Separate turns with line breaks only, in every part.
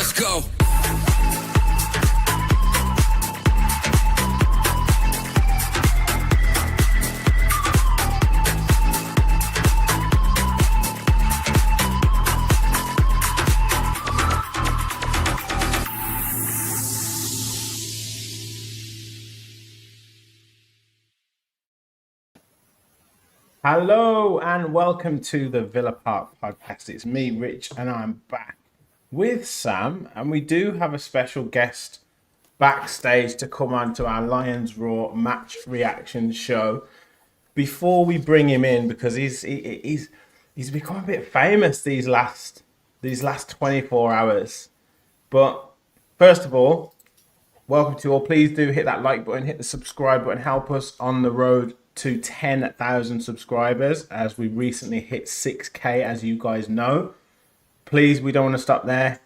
Let's go.
Hello and welcome to the Villa Park podcast. It's me, Rich, and I'm back with Sam. And we do have a special guest backstage to come on to our Lions Raw match reaction show. Before we bring him in, because he's become a bit famous these last 24 hours. But first of all, welcome to all. Please do hit that like button, hit the subscribe button, help us on the road to 10,000 subscribers as we recently hit 6k, as you guys know. Please, we don't want to stop there.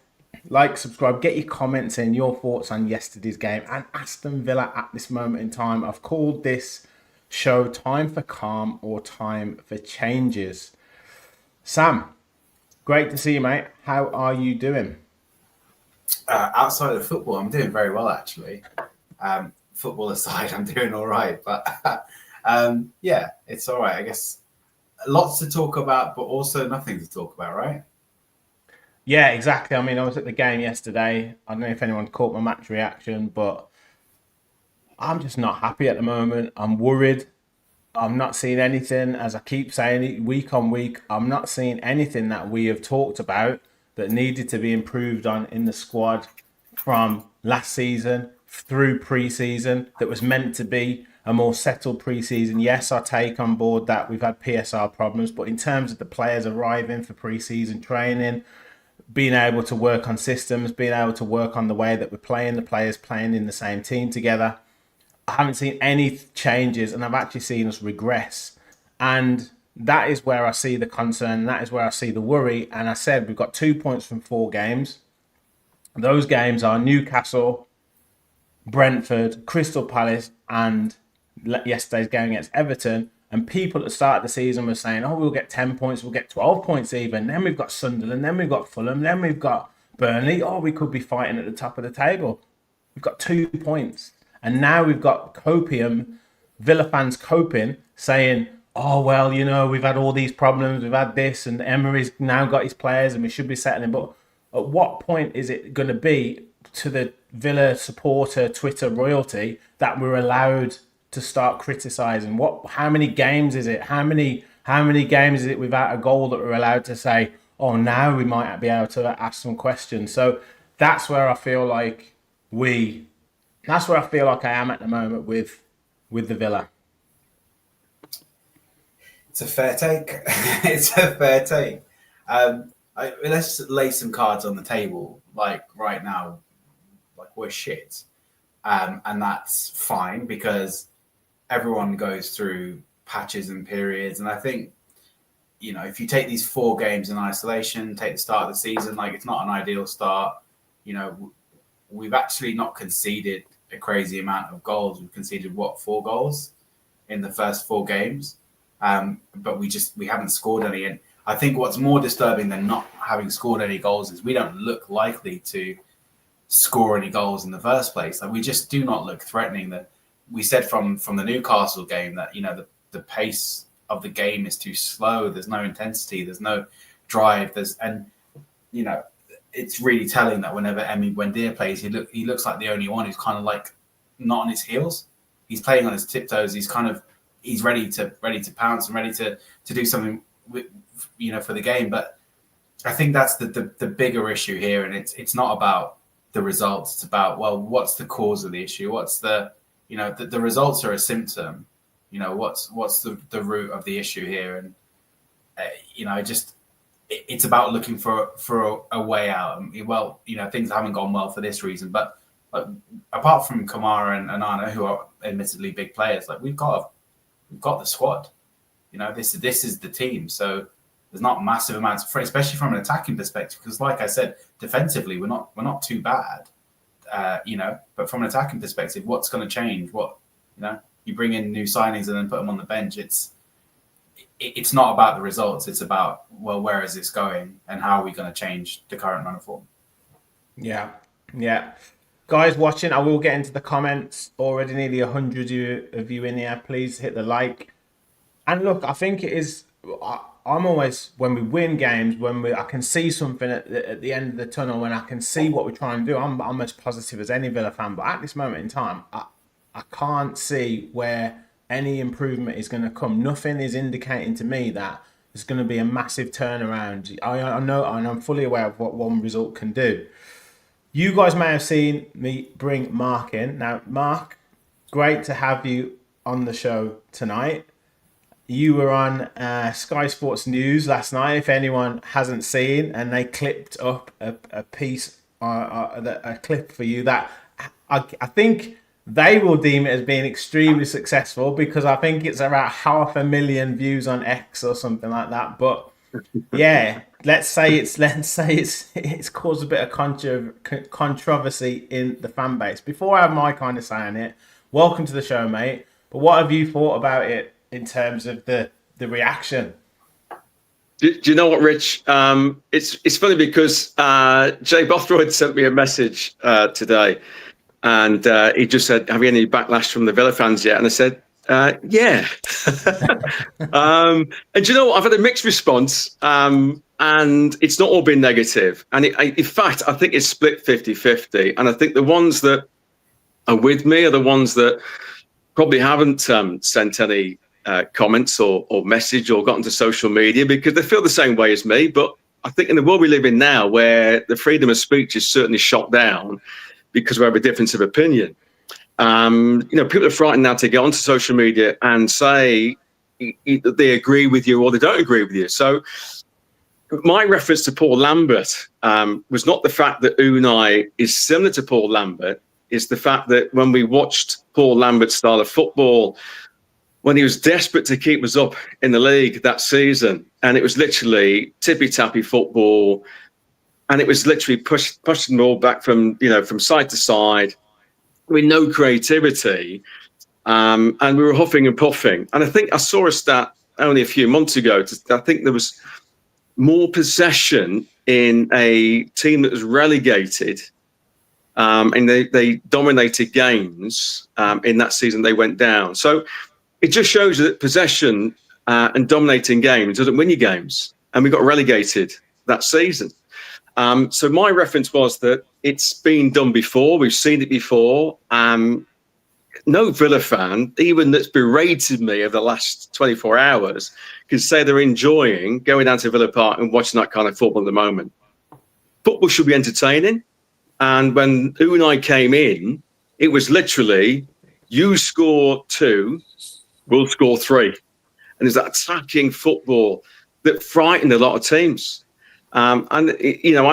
Like, subscribe, get your comments in, your thoughts on yesterday's game and Aston Villa at this moment in time. I've called this show Time for Calm or Time for Changes. Sam, great to see you, mate. How are you doing?
Outside of football, I'm doing very well, actually. Football aside, I'm doing all right. But yeah, it's all right. I guess lots to talk about, but also nothing to talk about, right?
Yeah, exactly. I mean, I was at the game yesterday. I don't know if anyone caught my match reaction, but I'm just not happy at the moment. I'm worried. I'm not seeing anything, as I keep saying week on week, I'm not seeing anything that we have talked about that needed to be improved on in the squad from last season through pre-season, that was meant to be a more settled pre-season. Yes, I take on board that we've had PSR problems, but in terms of the players arriving for pre-season training, being able to work on systems, being able to work on the way that we're playing, the players playing in the same team together, I haven't seen any changes, and I've actually seen us regress. And that is where I see the concern. That is where I see the worry. And I said we've got 2 points from 4 games. Those games are Newcastle, Brentford, Crystal Palace, and yesterday's game against Everton. And people at the start of the season were saying, oh, we'll get 10 points, we'll get 12 points even. Then we've got Sunderland, then we've got Fulham, then we've got Burnley. Oh, we could be fighting at the top of the table. We've got 2 points. And now we've got Villa fans coping, saying, oh, well, you know, we've had all these problems, we've had this, and Emery's now got his players and we should be settling. But at what point is it going to be to the Villa supporter Twitter royalty that we're allowed to start criticising? How many games is it? How many games is it without a goal that we're allowed to say, oh, now we might be able to ask some questions? So that's where I feel like I am at the moment with the Villa.
It's a fair take. It's a fair take. Let's lay some cards on the table. Like right now, like we're shit. And that's fine because everyone goes through patches and periods. And I think, you know, if you take these 4 games in isolation, take the start of the season, like it's not an ideal start. You know, we've actually not conceded a crazy amount of goals. We've conceded 4 goals in the first 4 games. But we haven't scored any. And I think what's more disturbing than not having scored any goals is we don't look likely to score any goals in the first place. Like we just do not look threatening. That we said from the Newcastle game that, you know, the pace of the game is too slow. There's no intensity. There's no drive. And you know, it's really telling that whenever Emery Buendia plays, he looks like the only one who's kind of like not on his heels. He's playing on his tiptoes. He's ready to pounce and ready to do something with, you know, for the game. But I think that's the bigger issue here, and it's not about the results. It's about, well, what's the cause of the issue? What's the results are a symptom. You know, what's the root of the issue here? And you know, it's about looking for a way out. Well, you know, things haven't gone well for this reason, but apart from Kamara and Anana, who are admittedly big players, like we've got the squad. You know, this is the team. So there's not massive amounts of, especially from an attacking perspective, because like I said, defensively we're not too bad. You know, but from an attacking perspective, what's going to change? What, you know, you bring in new signings and then put them on the bench. It's not about the results. It's about, well, where is this going and how are we going to change the current run of form?
Yeah, yeah. Guys watching, I will get into the comments. Already nearly 100 of you in here. Please hit the like. And look, I think it is. I'm always, when we win games, I can see something at the end of the tunnel, when I can see what we're trying to do. I'm as positive as any Villa fan. But at this moment in time, I can't see where any improvement is going to come. Nothing is indicating to me that there's going to be a massive turnaround. I know, and I'm fully aware of what one result can do. You guys may have seen me bring Mark in. Now, Mark, great to have you on the show tonight. You were on Sky Sports News last night, if anyone hasn't seen, and they clipped up a piece, a clip for you that I think they will deem it as being extremely successful, because I think it's about 500,000 views on X or something like that. But yeah, let's say it's caused a bit of controversy in the fan base. Before I have my kind of say on it, welcome to the show, mate. But what have you thought about it in terms of the reaction?
Do you know what, Rich? It's funny because Jay Bothroyd sent me a message today, and he just said, "Have you any backlash from the Villa fans yet?" And I said, "Yeah." And do you know what? I've had a mixed response, and it's not all been negative. And in fact, I think it's split 50-50. And I think the ones that are with me are the ones that probably haven't sent any comments or message or gotten to social media, because they feel the same way as me. But I think in the world we live in now, where the freedom of speech is certainly shot down because we have a difference of opinion, people are frightened now to get onto social media and say that they agree with you or they don't agree with you. So my reference to Paul Lambert was not the fact that Unai is similar to Paul Lambert. It's the fact that when we watched Paul Lambert's style of football, when he was desperate to keep us up in the league that season, and it was literally tippy-tappy football, and it was literally pushing the ball back from side to side with no creativity, and we were huffing and puffing. And I think I saw a stat only a few months ago. I think there was more possession in a team that was relegated, and they dominated games in that season. They went down. So it just shows that possession and dominating games doesn't win you games. And we got relegated that season. So my reference was that it's been done before. We've seen it before. No Villa fan, even that's berated me over the last 24 hours, can say they're enjoying going down to Villa Park and watching that kind of football at the moment. Football should be entertaining. And when Unai came in, it was literally, you score 2, we'll score 3. And there's that attacking football that frightened a lot of teams. I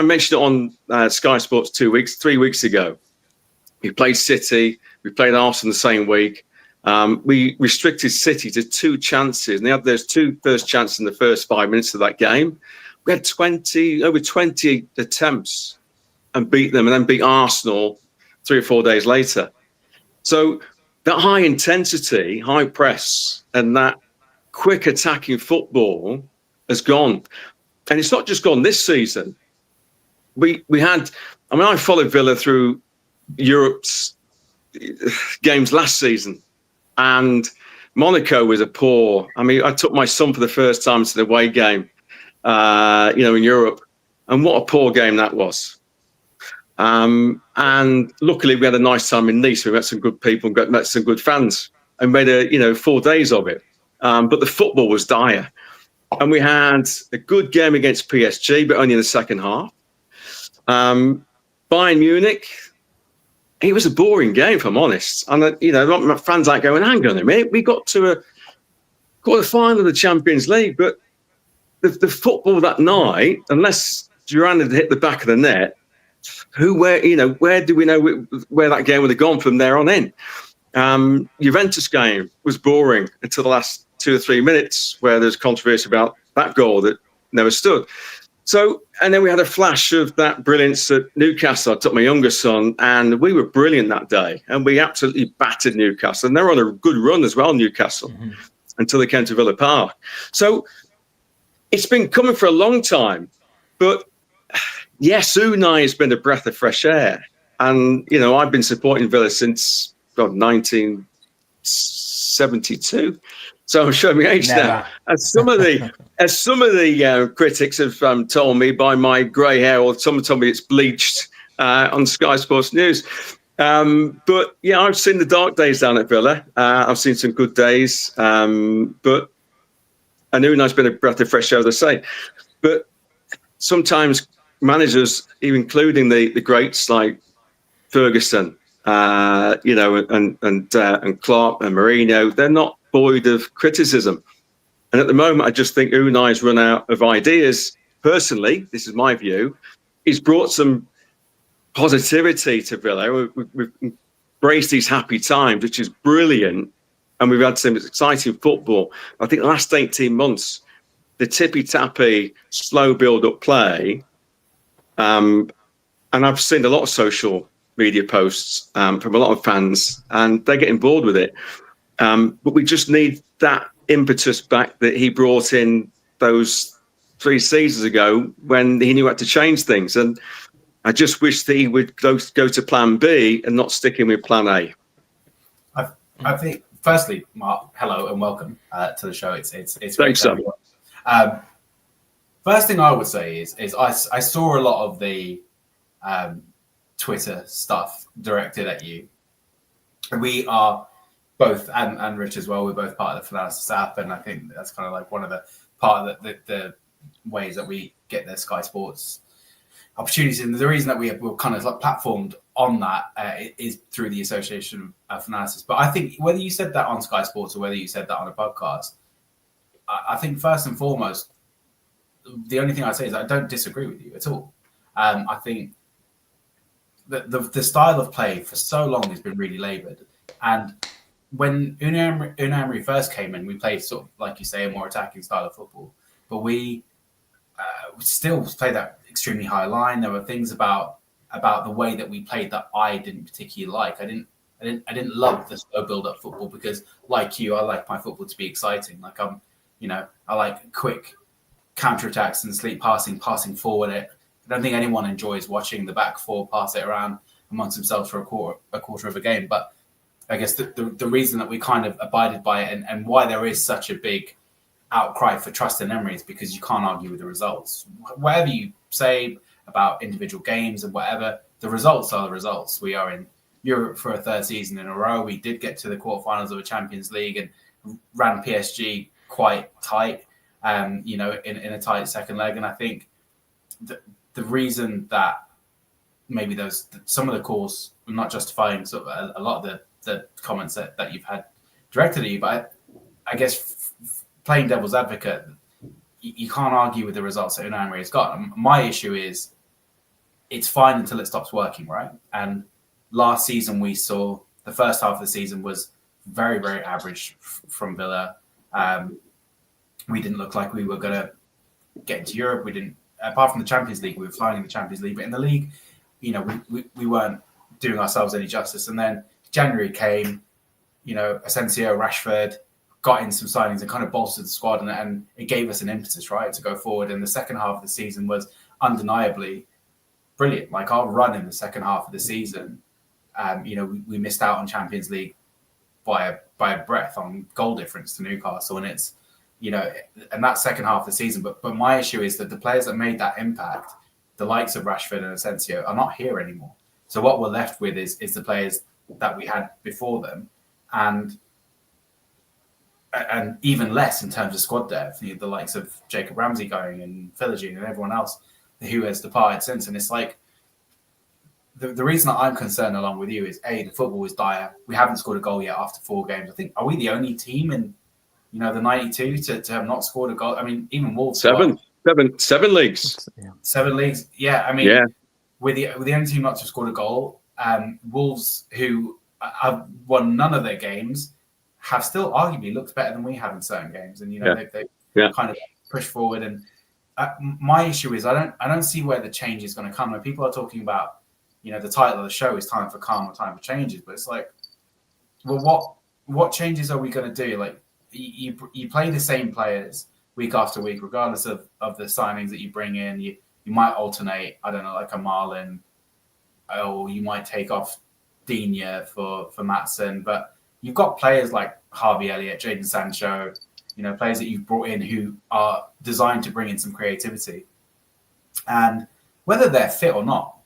mentioned it on Sky Sports 3 weeks ago. We played City, we played Arsenal the same week. We restricted City to 2 chances, and they had those 2 first chances in the first 5 minutes of that game. We had over 20 attempts and beat them, and then beat Arsenal 3 or 4 days later. So that high intensity, high press, and that quick attacking football has gone. And it's not just gone this season. I followed Villa through Europe's games last season, and Monaco was I took my son for the first time to the away game, in Europe, and what a poor game that was. And luckily we had a nice time in Nice. We met some good people and met some good fans and made 4 days of it. But the football was dire. And we had a good game against PSG, but only in the second half. Bayern Munich, it was a boring game, if I'm honest. And, my fans aren't going, hang on a minute, we got to a quarter-final of the Champions League, but the football that night, unless Duran had hit the back of the net, where do we know where that game would have gone from there on in? Juventus game was boring until the last 2 or 3 minutes, where there's controversy about that goal that never stood. So, and then we had a flash of that brilliance at Newcastle. I took my younger son, and we were brilliant that day, and we absolutely battered Newcastle. And they're on a good run as well, Newcastle, until they came to Villa Park. So it's been coming for a long time, but yes, Unai has been a breath of fresh air. And, I've been supporting Villa since 1972. So I'm showing my age now. As some of the critics have told me by my grey hair, or someone told me it's bleached on Sky Sports News. But yeah, I've seen the dark days down at Villa. I've seen some good days. But Unai's been a breath of fresh air, as I say. But sometimes managers, even including the greats like Ferguson, and Klopp and Mourinho, they're not void of criticism. And at the moment, I just think Unai's run out of ideas. Personally, this is my view. He's brought some positivity to Villa. We've embraced these happy times, which is brilliant. And we've had some exciting football. I think the last 18 months, the tippy-tappy, slow build-up play, and I've seen a lot of social media posts from a lot of fans, and they're getting bored with it. But we just need that impetus back that he brought in those 3 seasons ago when he knew how to change things. And I just wish that he would go to plan B and not sticking with plan A.
I think, firstly, Mark, hello and welcome to the show. It's
thanks, Sam.
First thing I would say is I saw a lot of the Twitter stuff directed at you. We are both, and Rich as well, we're both part of the Finalysis app, and I think that's kind of like one of the part of the ways that we get the Sky Sports opportunities. And the reason that we're kind of like platformed on that is through the association of Finalysis. But I think whether you said that on Sky Sports or whether you said that on a podcast, I think first and foremost, the only thing I'd say is I don't disagree with you at all. I think that the style of play for so long has been really laboured. And when Unai Emery first came in, we played sort of, like you say, a more attacking style of football. But we still played that extremely high line. There were things about the way that we played that I didn't particularly like. I didn't love the slow build-up football because, like you, I like my football to be exciting. Like I like quick counterattacks and sleep passing forward. I don't think anyone enjoys watching the back four pass it around amongst themselves for a quarter of a game. But I guess the reason that we kind of abided by it and why there is such a big outcry for trust in Emery is because you can't argue with the results. Whatever you say about individual games and whatever, the results are the results. We are in Europe for a 3rd season in a row. We did get to the quarterfinals of the Champions League and ran PSG quite tight, in a tight second leg. And I think the reason that maybe some of the calls are not justifying sort of a lot of the comments that you've had directed at you, but I guess playing devil's advocate, you can't argue with the results that Unai Emery has got. My issue is it's fine until it stops working, right? And last season we saw the first half of the season was very, very average from Villa. We didn't look like we were going to get into Europe. We didn't, apart from the Champions League, we were flying in the Champions League, but in the league, we weren't doing ourselves any justice. And then January came, Asensio, Rashford, got in some signings and kind of bolstered the squad, and it gave us an impetus, right, to go forward. And the second half of the season was undeniably brilliant. Like our run in the second half of the season, we missed out on Champions League by a breath on goal difference to Newcastle, and it's and that second half of the season. But my issue is that the players that made that impact, the likes of Rashford and Asensio, are not here anymore. So what we're left with is the players that we had before them, and even less in terms of squad depth. The likes of Jacob Ramsey going and Philogene and everyone else who has departed since. And it's like the reason that I'm concerned along with you is the football is dire. We haven't scored a goal yet after 4 games. I think, are we the only team in the 92 to have not scored a goal? I mean, even Wolves.
Seven leagues.
7 leagues. Yeah, I mean, we're the only team not to have scored a goal. Wolves, who have won none of their games, have still arguably looked better than we have in certain games. And they kind of push forward. And my issue is I don't see where the change is going to come. When people are talking about the title of the show is Time for Calm or Time for Changes, but it's like, well, what changes are we going to do? Like you play the same players week after week, regardless of the signings that you bring in. You might alternate, I don't know, like a Marlon, or you might take off Digne for Maatsen. But you've got players like Harvey Elliott, Jadon Sancho, players that you've brought in who are designed to bring in some creativity. And whether they're fit or not,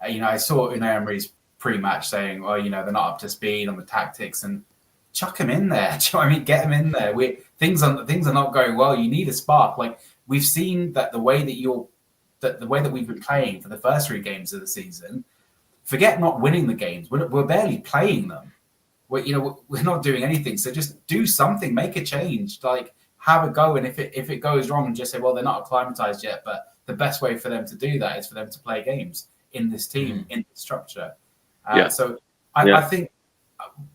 I saw Unai Emery's pre-match saying, well, they're not up to speed on the tactics, and chuck him in there. Do you know what I mean? Get him in there. Things are not going well. You need a spark. Like, we've seen that the way that we've been playing for the first 3 games of the season, forget not winning the games. We're barely playing them. We're not doing anything. So just do something, make a change, like have a go. And if it goes wrong, just say, well, they're not acclimatized yet. But the best way for them to do that is for them to play games in this team, in this structure. So I think,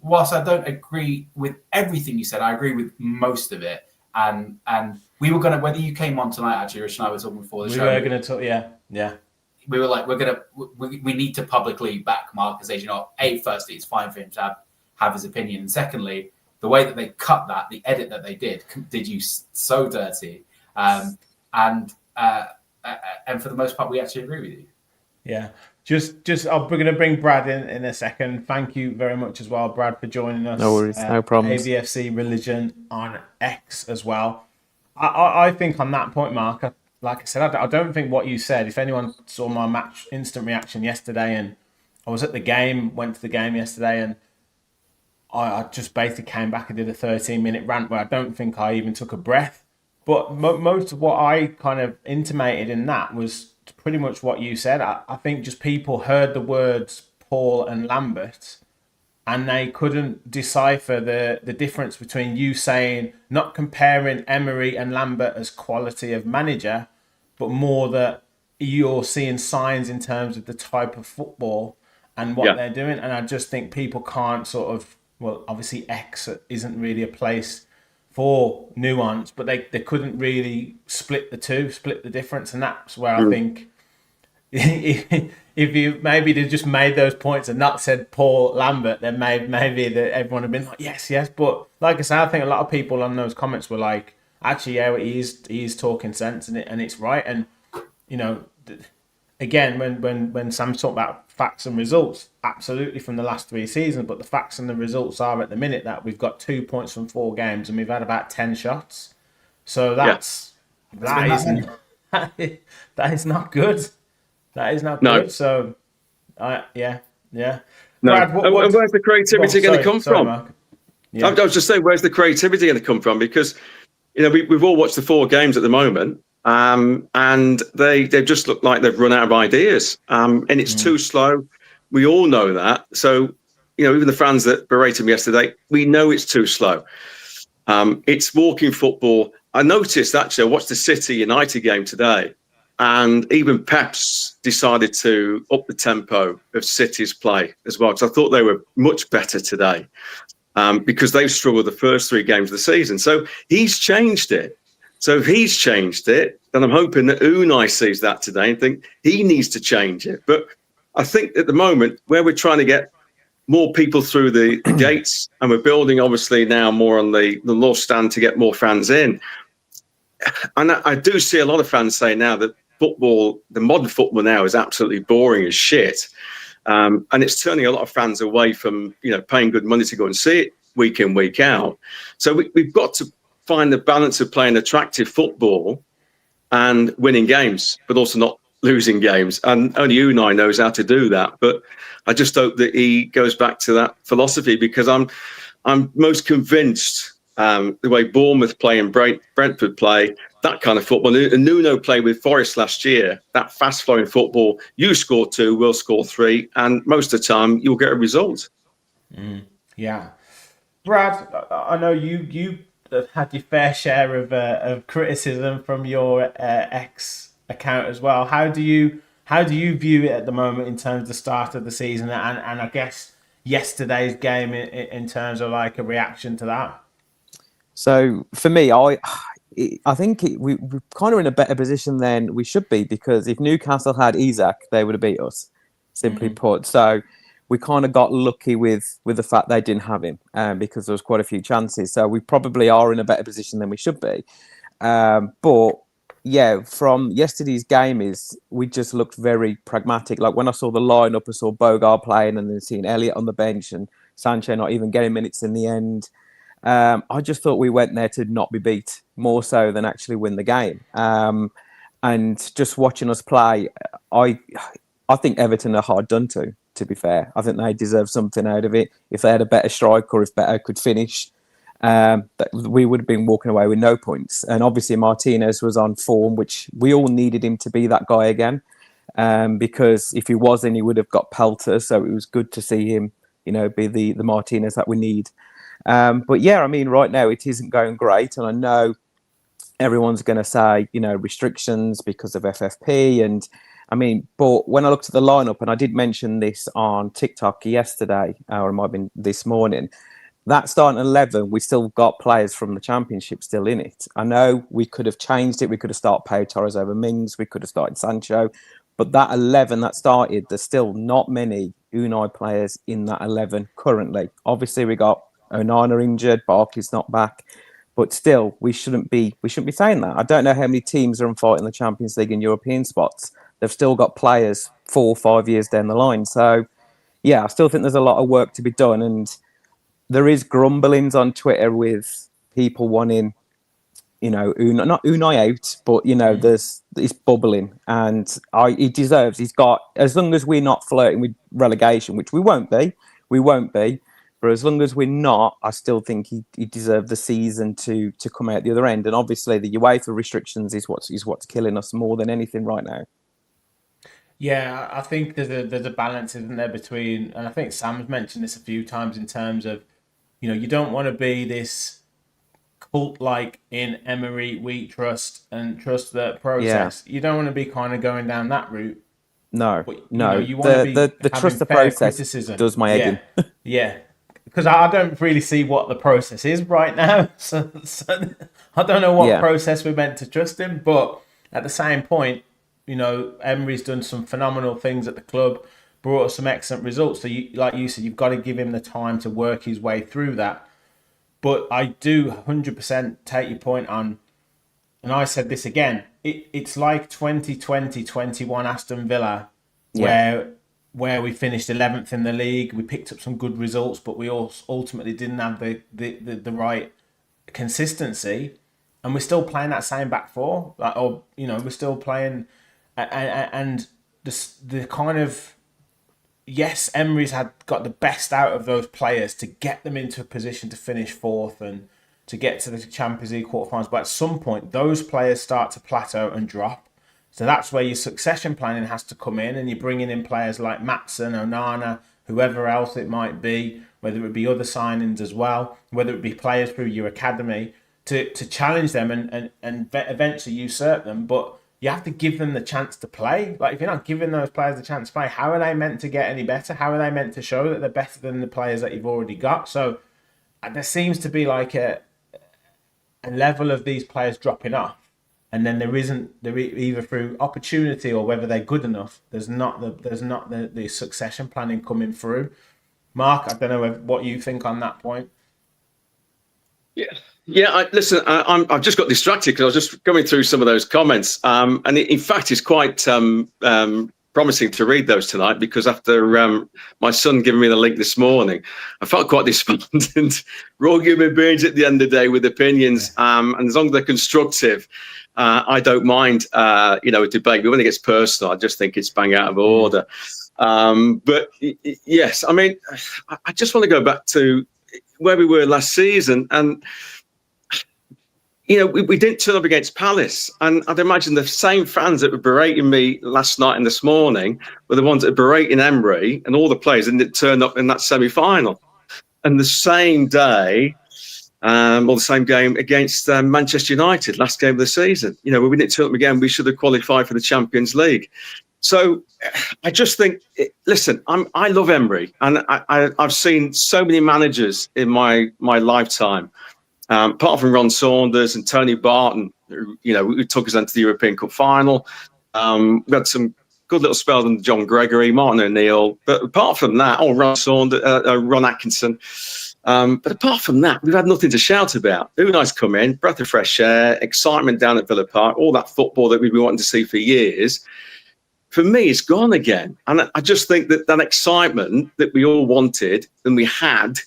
whilst I don't agree with everything you said, I agree with most of it. And we were going to, whether you came on tonight, actually, Rich and I were talking before the show.
We were going to talk, yeah.
We were like, we need to publicly back Mark and say, firstly, it's fine for him to have his opinion. And secondly, the way that they cut that, the edit that they did you so dirty. And for the most part, we actually agree with you.
Yeah. We're going to bring Brad in a second. Thank you very much as well, Brad, for joining us.
No worries, no problems.
AVFC Religion on X as well. I think on that point, Mark, like I said, I don't think what you said, if anyone saw my match instant reaction yesterday, and I was at the game, went to the game yesterday, and I just basically came back and did a 13-minute rant where I don't think I even took a breath. But most of what I kind of intimated in that was pretty much what you said. I think just people heard the words Paul and Lambert, and they couldn't decipher the difference between you saying, not comparing Emery and Lambert as quality of manager, but more that you're seeing signs in terms of the type of football and what they're doing. And I just think people can't sort of, well, obviously X isn't really a place for nuance, but they couldn't really split the difference. And that's where I think if you maybe they just made those points and not said Paul Lambert, then maybe that everyone had been like, yes. But like I said, I think a lot of people on those comments were like, actually, yeah, he is talking sense, and it's right. And again, when Sam's talking about facts and results, absolutely from the last 3 seasons, but the facts and the results are at the minute that we've got 2 points from 4 games and we've had about 10 shots. So that is not good. That is not good. So, yeah.
No.
Brad,
and where's the creativity going to come from?
Mark. Yeah.
I was just saying, where's the creativity going to come from? Because we've all watched the 4 games at the moment, and they just look like they've run out of ideas, and it's too slow. We all know that. So even the fans that berated me yesterday, we know it's too slow. It's walking football. I noticed, actually, I watched the City United game today, and even Pep's decided to up the tempo of City's play as well, because I thought they were much better today, because they've struggled the first 3 games of the season. So he's changed it. So if he's changed it, then I'm hoping that Unai sees that today and think he needs to change it. But I think at the moment, where we're trying to get more people through the gates, and we're building obviously now more on the North Stand to get more fans in. And I do see a lot of fans say now that the modern football now is absolutely boring as shit. And it's turning a lot of fans away from, paying good money to go and see it week in, week out. So we've got to find the balance of playing attractive football and winning games, but also not losing games. And only Unai knows how to do that. But I just hope that he goes back to that philosophy, because I'm most convinced the way Bournemouth play and Brentford play, that kind of football. And Nuno played with Forest last year, that fast-flowing football. You score 2, we'll score 3, and most of the time you'll get a result.
Yeah. Brad, I know you had your fair share of criticism from your X account as well. How do you view it at the moment in terms of the start of the season and I guess yesterday's game in terms of like a reaction to that?
So for me, I think we're kind of in a better position than we should be, because if Newcastle had Isak, they would have beat us, simply put. So we kind of got lucky with the fact they didn't have him, because there was quite a few chances. So we probably are in a better position than we should be. But yeah, from yesterday's game is we just looked very pragmatic. Like when I saw the lineup, I saw Bogart playing and then seeing Elliott on the bench and Sancho not even getting minutes in the end. I just thought we went there to not be beat more so than actually win the game. And just watching us play, I think Everton are hard done to be fair. I think they deserve something out of it. If they had a better striker or if better could finish, we would have been walking away with no points. And obviously Martinez was on form, which we all needed him to be that guy again. Because if he wasn't, he would have got pelter. So it was good to see him, be the Martinez that we need. But yeah, I mean, right now it isn't going great. And I know everyone's going to say, restrictions because of FFP. And I mean, but when I looked at the lineup, and I did mention this on TikTok yesterday, or it might have been this morning, that starting 11, we still got players from the Championship still in it. I know we could have changed it. We could have started Pau Torres over Mings. We could have started Sancho. But that 11 that started, there's still not many Unai players in that 11 currently. Obviously, we got Onana injured, Barkley's not back. But still, we shouldn't be saying that. I don't know how many teams are in fighting the Champions League and European spots. They've still got players 4 or 5 years down the line. So, yeah, I still think there's a lot of work to be done. And there is grumblings on Twitter with people wanting, not Unai out, but, it's bubbling. And he deserves, he's got, as long as we're not flirting with relegation, which we won't be. But as long as we're not, I still think he deserved the season to come out the other end. And obviously the UEFA restrictions is what's killing us more than anything right now.
Yeah, I think there's a balance, isn't there, between, and I think Sam's mentioned this a few times in terms of, you don't want to be this cult like in Emery, we trust and trust the process. Yeah. You don't want to be kind of going down that route.
No,
but,
no.
You want to be
the trust the process
criticism.
Does my head in.
Yeah. Because I don't really see what the process is right now. So I don't know what process we're meant to trust him. But at the same point, Emery's done some phenomenal things at the club, brought us some excellent results. So, like you said, you've got to give him the time to work his way through that. But I do 100% take your point on, and I said this again, it's like 2020-21 Aston Villa, where we finished 11th in the league. We picked up some good results, but we also ultimately didn't have the right consistency. And we're still playing that same back four. We're still playing... And the kind of... Yes, Emery's got the best out of those players to get them into a position to finish fourth and to get to the Champions League quarterfinals. But at some point, those players start to plateau and drop. So that's where your succession planning has to come in, and you're bringing in players like Maatsen, Onana, whoever else it might be, whether it be other signings as well, whether it be players through your academy, to challenge them and eventually usurp them. But you have to give them the chance to play. Like, if you're not giving those players the chance to play, how are they meant to get any better? How are they meant to show that they're better than the players that you've already got? So there seems to be like a level of these players dropping off. And then there either through opportunity or whether they're good enough, there's not the succession planning coming through. Mark, I don't know what you think on that point.
Yeah. Listen, I've just got distracted because I was just going through some of those comments, and in fact, it's quite promising to read those tonight, because after my son giving me the link this morning, I felt quite despondent. We're all giving beans at the end of the day with opinions, and as long as they're constructive, I don't mind, a debate. But when it gets personal, I just think it's bang out of order. But yes, I mean, I just want to go back to where we were last season, and we didn't turn up against Palace, and I'd imagine the same fans that were berating me last night and this morning were the ones that are berating Emery and all the players that didn't turn up in that semi-final. And the same day, or the same game against Manchester United, last game of the season, we didn't turn up again. We should have qualified for the Champions League. So I just think, listen, I love Emery, and I've seen so many managers in my lifetime. Apart from Ron Saunders and Tony Barton, who took us into the European Cup final. We had some good little spells under John Gregory, Martin O'Neill. But apart from that, Ron Saunders, Ron Atkinson, But apart from that, we've had nothing to shout about. Unai's come in, breath of fresh air, excitement down at Villa Park, all that football that we've been wanting to see for years. For me, it's gone again. And I just think that excitement that we all wanted and we had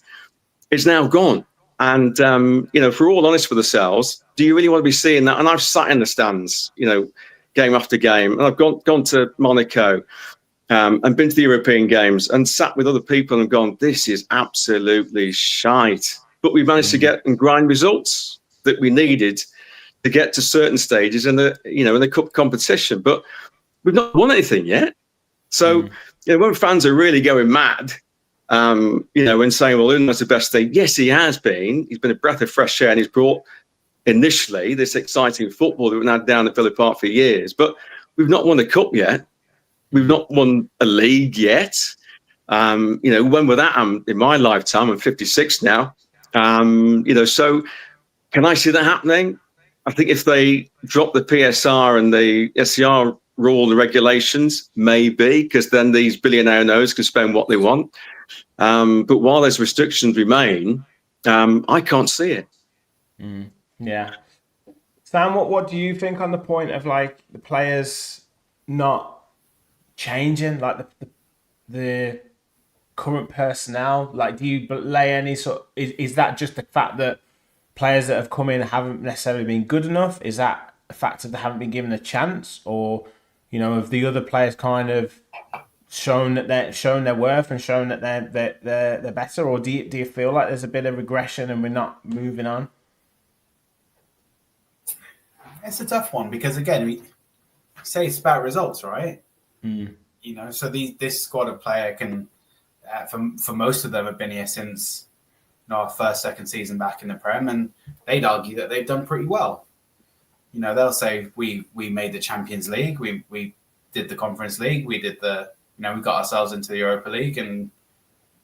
is now gone. And, if we're all honest with ourselves, do you really want to be seeing that? And I've sat in the stands, game after game. And I've gone to Monaco and been to the European games and sat with other people and gone, this is absolutely shite. But we managed to get and grind results that we needed to get to certain stages in the cup competition. But we've not won anything yet. So, when fans are really going mad, and saying, well, Unai's the best thing. Yes, he has been. He's been a breath of fresh air and he's brought initially this exciting football that we've had down at Villa Park for years. But we've not won a cup yet. We've not won a league yet. When we're that, in my lifetime, I'm 56 now. So can I see that happening? I think if they drop the PSR and the SCR rule, the regulations, maybe, because then these billionaire owners can spend what they want. But while those restrictions remain, I can't see it.
Yeah. Sam, what do you think on the point of like the players not changing, like the current personnel? Like, do you lay any sort? Is that just the fact that players that have come in haven't necessarily been good enough? Is that a fact that they haven't been given a chance, or have the other players kind of shown their worth and shown that they're better, or do you feel like there's a bit of regression and we're not moving on?
It's a tough one because again, we say it's about results, right? So this squad of player can, for most of them, have been here since our first, second season back in the Prem, and they'd argue that they've done pretty well. They'll say we made the Champions League, we did the Conference League, we did we got ourselves into the Europa League, and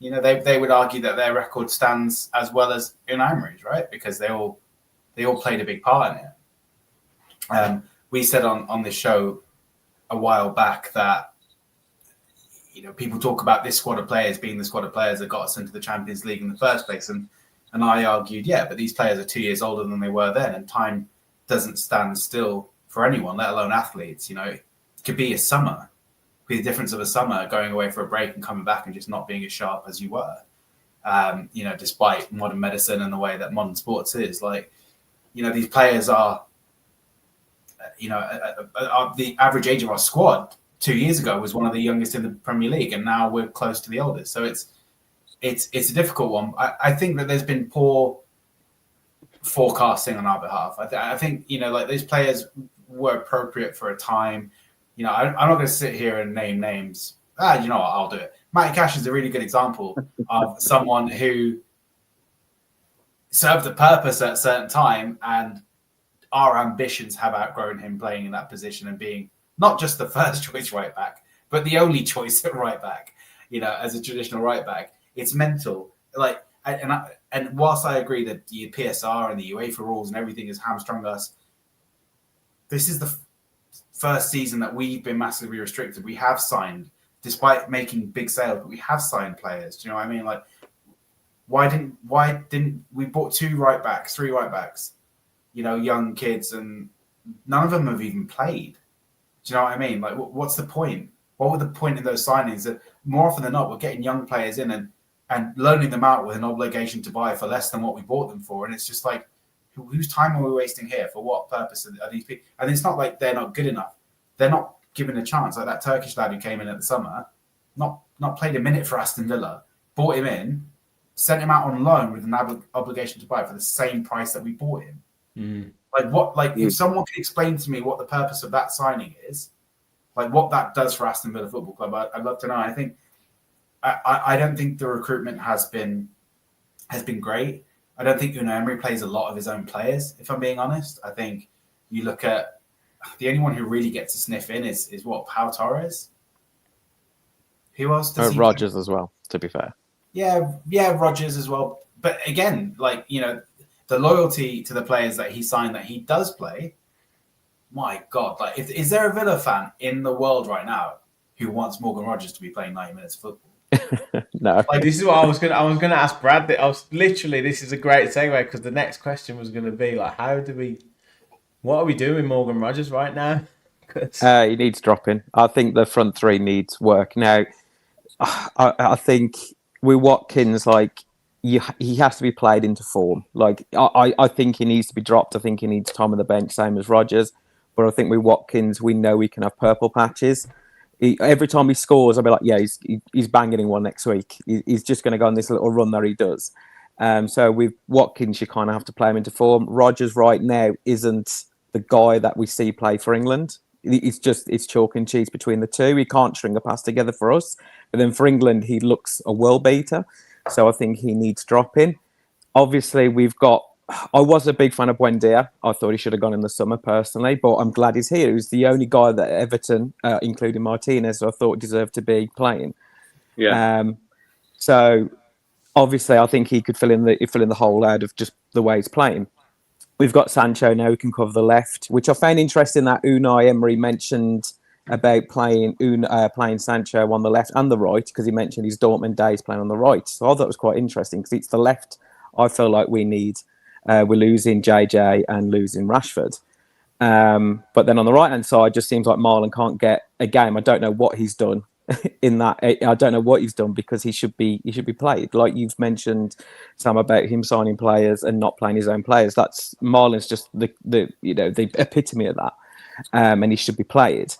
they would argue that their record stands as well as Unai Emery's, right? Because they all played a big part in it. We said on this show a while back that people talk about this squad of players being the squad of players that got us into the Champions League in the first place, and I argued, but these players are 2 years older than they were then, and time doesn't stand still for anyone, let alone athletes. It could be a summer, be the difference of a summer going away for a break and coming back and just not being as sharp as you were. Despite modern medicine and the way that modern sports is, these players are. The average age of our squad 2 years ago was one of the youngest in the Premier League, and now we're close to the oldest. So it's a difficult one. I think that there's been poor forecasting on our behalf. I think those players were appropriate for a time. I'm not going to sit here and name names. I'll do it. Matty Cash is a really good example of someone who served a purpose at a certain time, and our ambitions have outgrown him playing in that position and being not just the first choice right back, but the only choice at right back, as a traditional right back. It's mental. And whilst I agree that the PSR and the UEFA rules and everything has hamstrung us, this is the first season that we've been massively restricted. We have signed, despite making big sales, but we have signed players. Do you know what I mean? Why didn't we bought 2 right backs, 3 right backs? Young kids, and none of them have even played. Do you know what I mean? What's the point? What were the point in those signings? That more often than not, we're getting young players in and loaning them out with an obligation to buy for less than what we bought them for. And it's just like, whose time are we wasting here? For what purpose are these people? And it's not like they're not good enough. They're not given a chance. Like that Turkish lad who came in at the summer, not played a minute for Aston Villa, bought him in, sent him out on loan with an obligation to buy for the same price that we bought him. If someone could explain to me what the purpose of that signing is, what that does for Aston Villa Football Club, I'd love to know. I think I don't think the recruitment has been great. I don't think Unai Emery plays a lot of his own players, if I'm being honest. I think you look at the only one who really gets a sniff in is Pau Torres. Who else does
Rodgers as well, to be fair.
Yeah, Rodgers as well. But again, the loyalty to the players that he signed that he does play, my God, is there a Villa fan in the world right now who wants Morgan Rodgers to be playing 90 minutes of football?
No.
Like,
This is what I was gonna ask Brad. This is a great segue because the next question was gonna be like, what are we doing with Morgan Rogers right now? 'Cause-
He needs dropping. I think the front three needs work. Now, I think with Watkins, like, he has to be played into form. Like, I think he needs to be dropped. I think he needs time on the bench, same as Rogers. But I think with Watkins, we know he can have purple patches. Every time he scores, I'll be like, yeah, he's banging in one next week. He's just going to go on this little run that he does. So with Watkins, you kind of have to play him into form. Rogers right now isn't the guy that we see play for England. It's chalk and cheese between the two. He can't string a pass together for us. But then for England, he looks a world beater. So I think he needs dropping. Obviously, I was a big fan of Buendia. I thought he should have gone in the summer personally, but I'm glad he's here. He was the only guy that Everton, including Martinez, I thought deserved to be playing.
Yeah.
So obviously, I think he could fill in the hole out of just the way he's playing. We've got Sancho now who can cover the left, which I found interesting that Unai Emery mentioned about playing Sancho on the left and the right, because he mentioned his Dortmund days playing on the right. So I thought it was quite interesting because it's the left I feel like we need. We're losing JJ and losing Rashford. But then on the right hand side, just seems like Marlon can't get a game. I don't know what he's done in that. I don't know what he's done because he should be played. Like you've mentioned, Sam, about him signing players and not playing his own players. That's Marlon's just the epitome of that, and he should be played.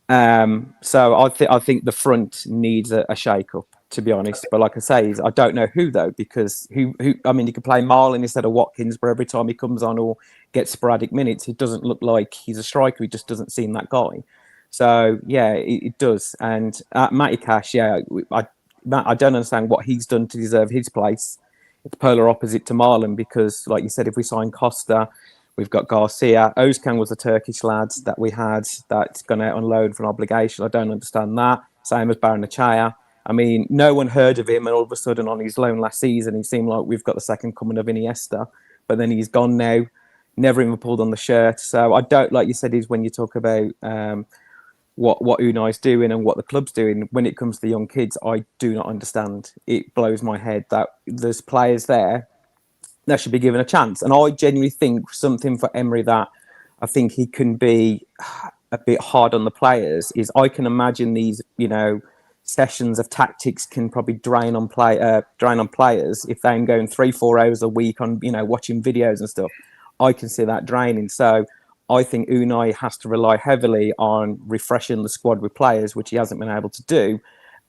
So I think the front needs a shake up, to be honest. But like I say, I don't know who though, because who I mean, you could play Marlon instead of Watkins, but every time he comes on or gets sporadic minutes, it doesn't look like he's a striker. He just doesn't seem that guy. So yeah, it does. And Matty Cash, I don't understand what he's done to deserve his place. It's polar opposite to Marlon because, like you said, if we sign Costa, we've got Garcia. Özcan was a Turkish lad that we had that's gone out on loan for an obligation. I don't understand that. Same as Baranachaya. I mean, no one heard of him, and all of a sudden on his loan last season, he seemed like we've got the second coming of Iniesta. But then he's gone now, never even pulled on the shirt. So I don't, like you said, is when you talk about what Unai's doing and what the club's doing, when it comes to the young kids, I do not understand. It blows my head that there's players there that should be given a chance. And I genuinely think something for Emery that I think he can be a bit hard on the players is I can imagine these, sessions of tactics can probably drain on players if they're going 3-4 hours a week on, watching videos and stuff. I can see that draining. So I think Unai has to rely heavily on refreshing the squad with players, which he hasn't been able to do.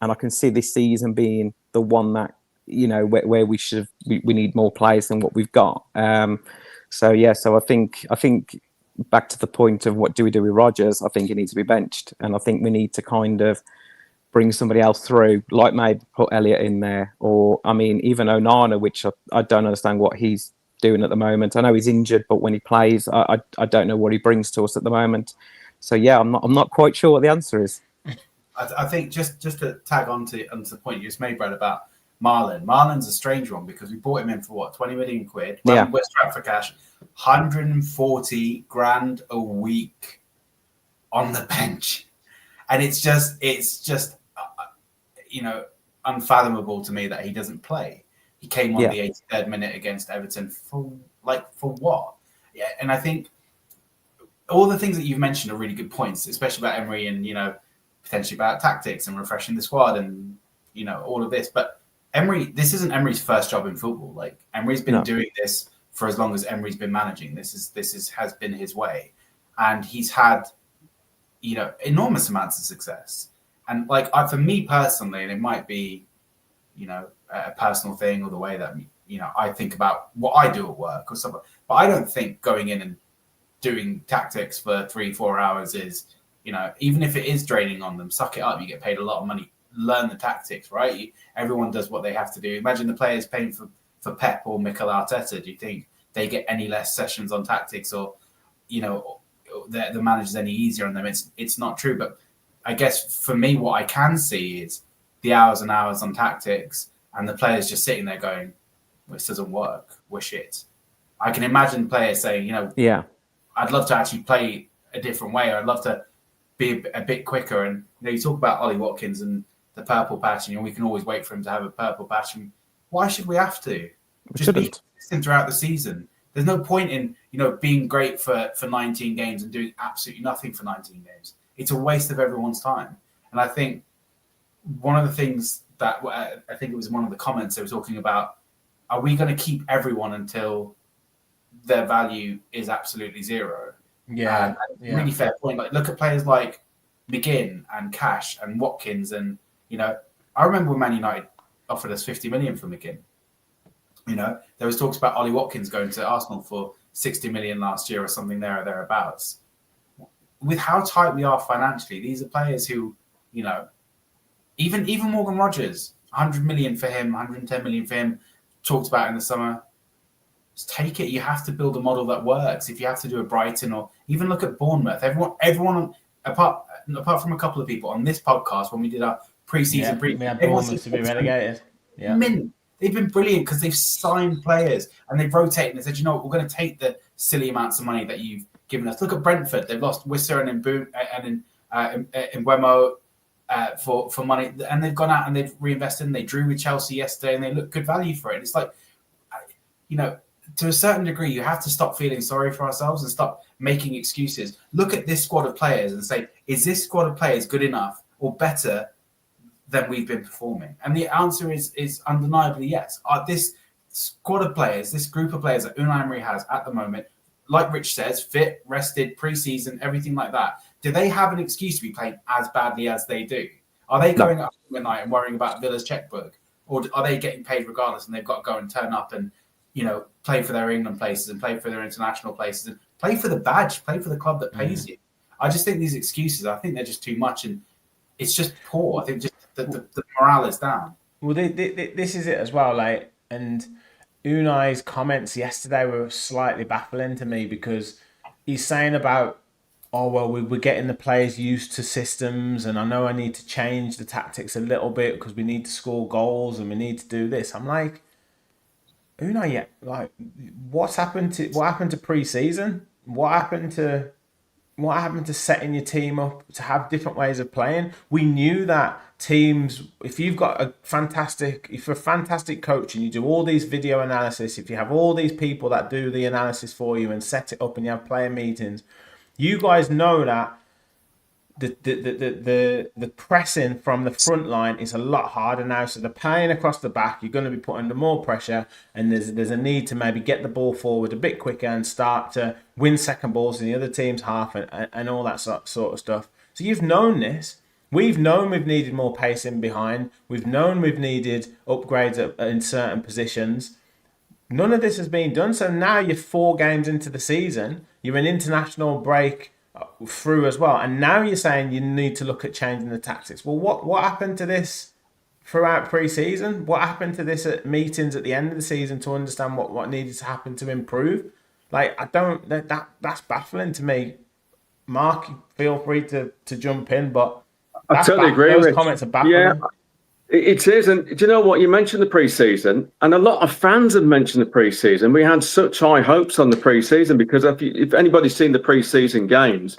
And I can see this season being the one that, where we need more players than what we've got. So I think back to the point of what do we do with Rodgers, I think he needs to be benched. And I think we need to kind of bring somebody else through, like maybe put Elliott in there, or even Onana, which I don't understand what he's doing at the moment. I know he's injured, but when he plays, I don't know what he brings to us at the moment. So yeah, I'm not quite sure what the answer is.
I think just to tag onto the point you just made, Brad, about Marlon. Marlon's a strange one because we bought him in for what, 20 million quid.
Yeah.
We're strapped for cash, 140 grand a week on the bench, and it's just unfathomable to me that he doesn't play. He came on the 83rd minute against Everton for what? Yeah, and I think all the things that you've mentioned are really good points, especially about Emery and potentially about tactics and refreshing the squad and all of this. But this isn't Emery's first job in football. Like Emery's been doing this for as long as Emery's been managing. This has been his way, and he's had enormous amounts of success. And for me personally, and it might be a personal thing or the way that I think about what I do at work or something, but I don't think going in and doing tactics for 3-4 hours is even if it is draining on them, suck it up. You get paid a lot of money, learn the tactics, right? Everyone does what they have to do. Imagine the players paying for Pep or Mikel Arteta. Do you think they get any less sessions on tactics, or the manager's any easier on them? It's not true. But I guess for me, what I can see is the hours and hours on tactics and the players just sitting there going, this doesn't work, we're shit. I can imagine players saying, I'd love to actually play a different way. I'd love to be a bit quicker. And you talk about Ollie Watkins, and the purple patch, and we can always wait for him to have a purple patch. And why should we have to? Just be
shouldn't.
consistent throughout the season. There's no point in being great for 19 games and doing absolutely nothing for 19 games. It's a waste of everyone's time. And I think one of the things that I think it was one of the comments they were talking about, are we going to keep everyone until their value is absolutely zero?
Yeah,
Really fair point. Like, look at players like McGinn and Cash and Watkins, and I remember when Man United offered us 50 million for McGinn. There was talks about Ollie Watkins going to Arsenal for 60 million last year or something there or thereabouts. With how tight we are financially, these are players who, even Morgan Rogers, 100 million for him, 110 million for him, talked about in the summer. Just take it. You have to build a model that works. If you have to do a Brighton, or even look at Bournemouth, everyone apart from a couple of people on this podcast, when we did our preseason
we had Bournemouth to be relegated. Yeah,
they've been brilliant because they've signed players and they've rotated and they said, we're going to take the silly amounts of money that you've given us. Look at Brentford; they've lost Wisser and Mbeumo for money, and they've gone out and they've reinvested. And they drew with Chelsea yesterday, and they look good value for it. It's like, to a certain degree, you have to stop feeling sorry for ourselves and stop making excuses. Look at this squad of players and say, is this squad of players good enough or better than we've been performing? And the answer is undeniably yes. This squad of players, this group of players that Unai Emery has at the moment, like Rich says, fit, rested, pre-season, everything like that, do they have an excuse to be playing as badly as they do? Are they going up at night and worrying about Villa's checkbook? Or are they getting paid regardless and they've got to go and turn up and play for their England places and play for their international places and play for the badge, play for the club that pays you? I just think these excuses, I think they're just too much, and it's just poor. I think just the morale is down.
Well, this is it as well. And Unai's comments yesterday were slightly baffling to me, because he's saying about, we're getting the players used to systems, and I know I need to change the tactics a little bit because we need to score goals and we need to do this. I'm like, Unai, what happened to pre-season? What happened to setting your team up to have different ways of playing? We knew that teams, if you're a fantastic coach and you do all these video analysis, if you have all these people that do the analysis for you and set it up and you have player meetings, you guys know that the pressing from the front line is a lot harder now. So the playing across the back, you're going to be put under more pressure, and there's a need to maybe get the ball forward a bit quicker and start to win second balls in the other team's half and all that sort of stuff. So you've known this. We've known we've needed more pace in behind. We've known we've needed upgrades in certain positions. None of this has been done. So now you're 4 games into the season. You're an international break through as well, and now you're saying you need to look at changing the tactics. Well, what happened to this throughout pre-season? What happened to this at meetings at the end of the season to understand what needed to happen to improve? That's baffling to me. Mark, feel free to jump in, but
I totally agree.
Those comments are baffling.
Yeah, it is. And do you know what? You mentioned the pre-season, and a lot of fans have mentioned the pre-season. We had such high hopes on the pre-season because if anybody's seen the pre-season games,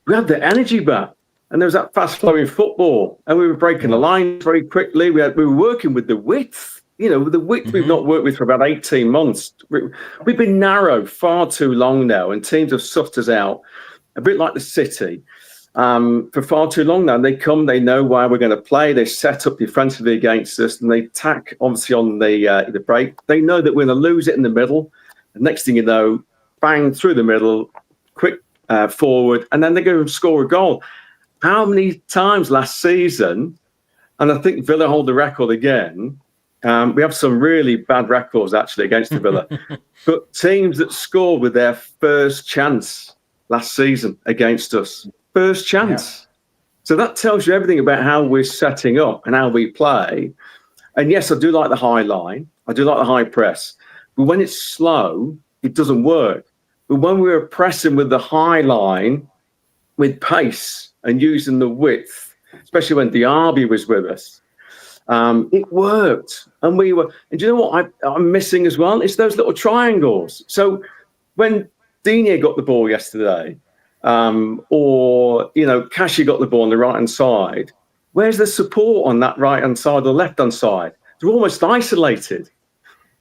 we had the energy back, and there was that fast-flowing football, and we were breaking the lines very quickly. We were working with the width. The width we've not worked with for about 18 months. We've been narrow far too long now, and teams have sussed us out, a bit like the City. For far too long now. They know why we're going to play. They set up defensively against us, and they attack obviously on the break. They know that we're going to lose it in the middle. The next thing you know, bang through the middle, quick forward, and then they go and score a goal. How many times last season? And I think Villa hold the record again. We have some really bad records actually against the Villa, but teams that scored with their first chance last season against us. First chance. Yeah. So that tells you everything about how we're setting up and how we play. And yes, I do like the high line. I do like the high press. But when it's slow, it doesn't work. But when we were pressing with the high line, with pace and using the width, especially when Diaby was with us, it worked. And do you know what I'm missing as well? It's those little triangles. So when Digne got the ball yesterday, or Kashi got the ball on the right hand side, Where's the support on that right-hand side or left-hand side? They're almost isolated.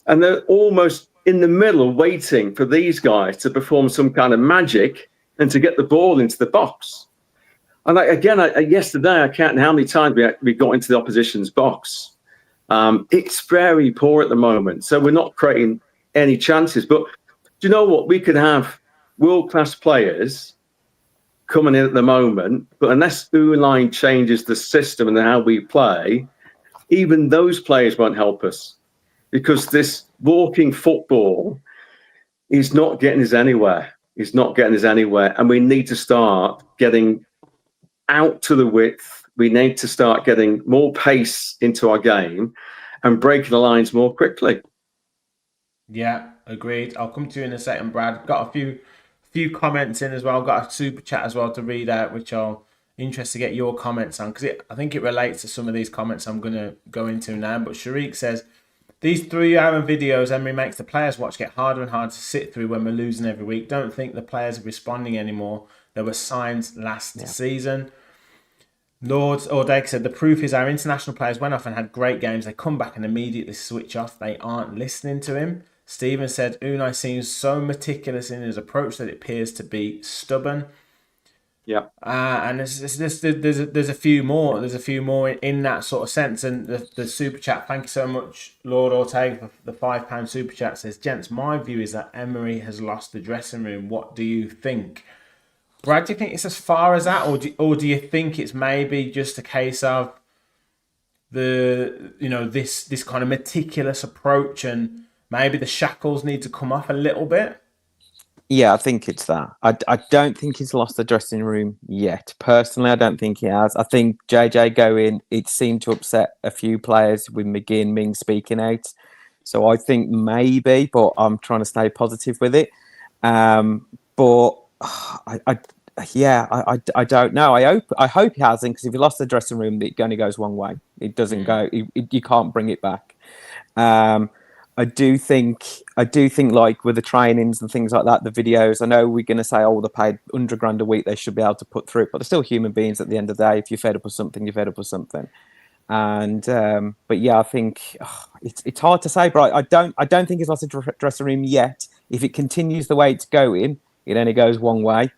And they're almost in the middle waiting for these guys to perform some kind of magic and to get the ball into the box. And yesterday, I counted how many times we got into the opposition's box. It's very poor at the moment. So we're not creating any chances. But do you know what? We could have world-class players coming in at the moment, but unless Unai changes the system and how we play, even those players won't help us, because this walking football is not getting us anywhere. It's not getting us anywhere. And we need to start getting out to the width. We need to start getting more pace into our game and breaking the lines more quickly.
Yeah, agreed. I'll come to you in a second, Brad. Got a few comments in as well. Got a super chat as well to read out, which I'll interested to get your comments on, because I think it relates to some of these comments I'm going to go into now. But Sharik says, these 3-hour videos Emery makes the players watch get harder and harder to sit through when we're losing every week. Don't think the players are responding anymore. There were signs last season. Lord Ordake said, the proof is our international players went off and had great games. They come back and immediately switch off. They aren't listening to him. Stephen said, Unai seems so meticulous in his approach that it appears to be stubborn.
Yeah.
And there's a few more. There's a few more in that sort of sense. And the super chat, thank you so much, Lord Ortega, for the £5 super chat, says, gents, my view is that Emery has lost the dressing room. What do you think? Brad, do you think it's as far as that, or do you think it's maybe just a case of this kind of meticulous approach, and maybe the shackles need to come off a little bit?
Yeah, I think it's that. I don't think he's lost the dressing room yet. Personally, I don't think he has. I think JJ going, it seemed to upset a few players with McGinn, Ming speaking out. So I think maybe, but I'm trying to stay positive with it. But I don't know. I hope he hasn't, because if he lost the dressing room, it only goes one way. It doesn't go. You can't bring it back. I do think, like with the trainings and things like that, the videos, I know we're going to say, oh, they're paid $100,000 a week, they should be able to put through it, but they're still human beings at the end of the day. If you're fed up with something, you're fed up with something. And but yeah, I think it's hard to say, but I don't think he's lost a dressing room yet. If it continues the way it's going, it only goes one way.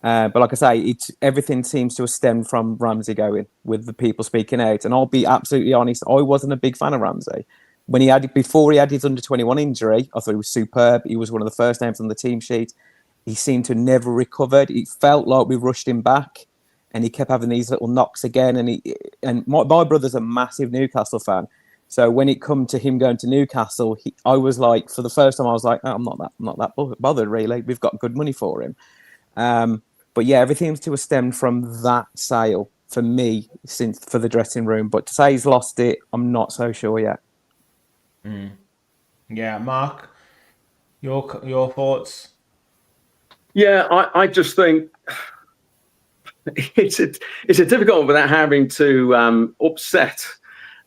But like I say, everything seems to have stemmed from Ramsey going, with the people speaking out. And I'll be absolutely honest, I wasn't a big fan of Ramsey. Before he had his under-21 injury, I thought he was superb. He was one of the first names on the team sheet. He seemed to have never recovered. It felt like we rushed him back, and he kept having these little knocks again. And my brother's a massive Newcastle fan. So when it come to him going to Newcastle, I was like, for the first time, I was like, oh, I'm not that bothered really. We've got good money for him. But yeah, everything seems to have stemmed from that sale for me for the dressing room. But to say he's lost it, I'm not so sure yet.
Yeah, Mark, your thoughts?
Yeah, I just think it's a difficult one without having to upset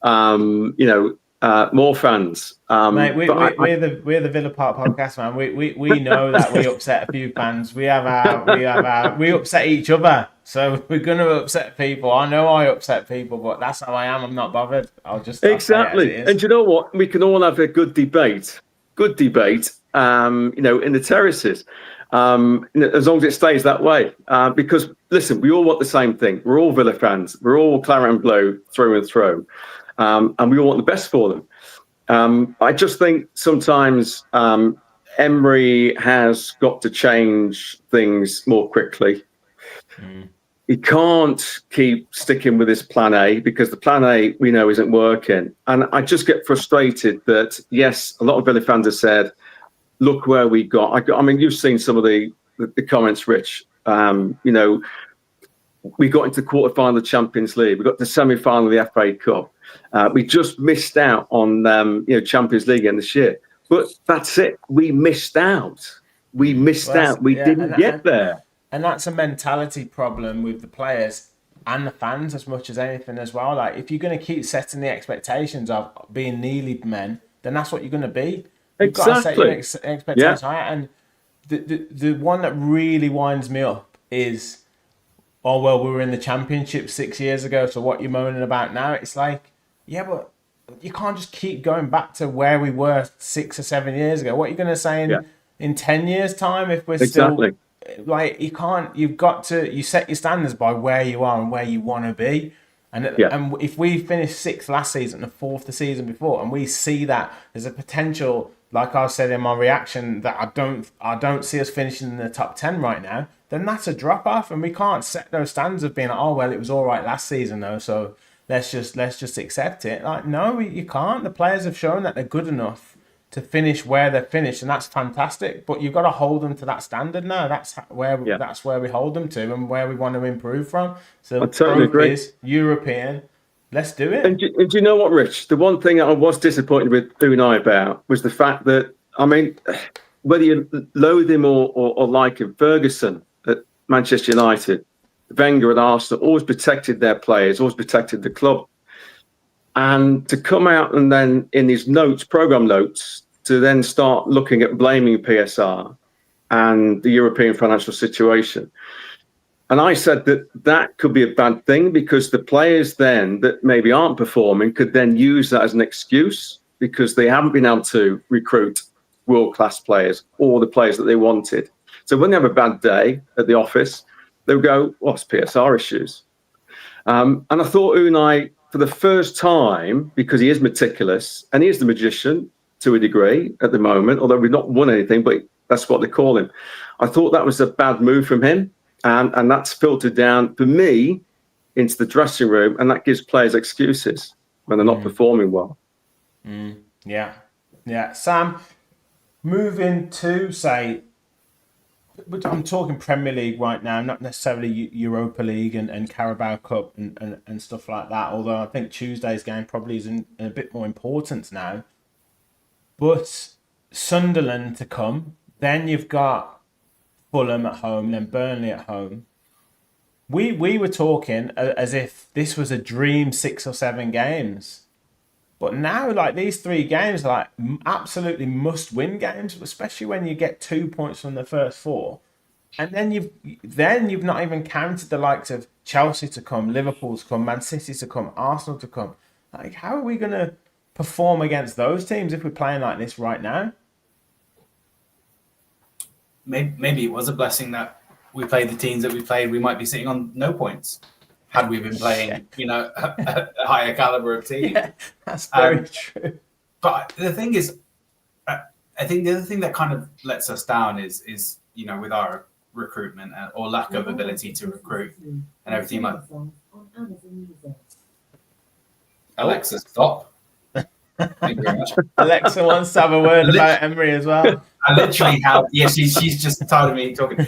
more fans.
Mate, we're the Villa Park podcast, man. We know that we upset a few fans. We upset each other, so we're gonna upset people. I know I upset people, but that's how I am. I'm not bothered.
Exactly. And you know what? We can all have a good debate. In the terraces. As long as it stays that way. Because listen, we all want the same thing. We're all Villa fans. We're all claret and blue through and through. And we all want the best for them. I just think sometimes Emery has got to change things more quickly. He can't keep sticking with his plan A, because the plan A we know isn't working. And I just get frustrated that, yes, a lot of Villa fans have said, look where we got. I mean, you've seen some of the comments, Rich. We got into the quarterfinal of the Champions League. We got to the semi-final of the FA Cup. We just missed out on Champions League in this year. But that's it. We missed out. We didn't get there.
And that's a mentality problem with the players and the fans as much as anything as well. Like, if you're going to keep setting the expectations of being nearly men, then that's what you're going to be. You've got to set your expectations higher. And the one that really winds me up is oh, well, we were in the Championship 6 years ago, so what you're moaning about now? It's like, yeah, but you can't just keep going back to where we were 6 or 7 years ago. What are you going to say in 10 years' time if we're
Exactly.
still... Like, you can't... You've got to... You set your standards by where you are and where you want to be. And if we finished 6th last season and 4th the season before, and we see that there's a potential, like I said in my reaction, that I don't see us finishing in the top 10 right now, then that's a drop off, and we can't set those standards of being like, oh well, it was all right last season though, so let's just accept it. Like, no, you can't. The players have shown that they're good enough to finish where they're finished, and that's fantastic. But you've got to hold them to that standard now. That's where we hold them to, and where we want to improve from. So
I totally agree.
Is European. Let's do it.
And do you know what, Rich? The one thing I was disappointed with Unai about was the fact that, I mean, whether you loathe him or like him, Ferguson at Manchester United, Wenger at Arsenal, always protected their players, always protected the club. And to come out and then in his program notes, to then start looking at blaming PSR and the European financial situation. And I said that could be a bad thing, because the players then that maybe aren't performing could then use that as an excuse, because they haven't been able to recruit world-class players or the players that they wanted. So when they have a bad day at the office, they'll go, well, it's PSR issues. And I thought Unai, for the first time, because he is meticulous and he is the magician to a degree at the moment, although we've not won anything, but that's what they call him. I thought that was a bad move from him. And that's filtered down, for me, into the dressing room, and that gives players excuses when they're not performing well.
Yeah. Sam, moving to, say, I'm talking Premier League right now, not necessarily Europa League and Carabao Cup and stuff like that, although I think Tuesday's game probably is in a bit more importance now. But Sunderland to come, then you've got Fulham at home, then Burnley at home. We were talking as if this was a dream 6 or 7 games. But now, like, these 3 games are like absolutely must-win games, especially when you get 2 points from the first 4. And then you've not even counted the likes of Chelsea to come, Liverpool to come, Man City to come, Arsenal to come. Like, how are we going to perform against those teams if we're playing like this right now?
Maybe it was a blessing that we played the teams that we played. We might be sitting on no points had we been playing, a higher caliber of team.
Yeah, that's very true.
But the thing is, I think the other thing that kind of lets us down is with our recruitment or lack of ability to recruit and everything like. Alexa, stop. Thank you very much.
Alexa wants to have a word about Emery as well.
I literally have. Yeah, she's just tired of me talking.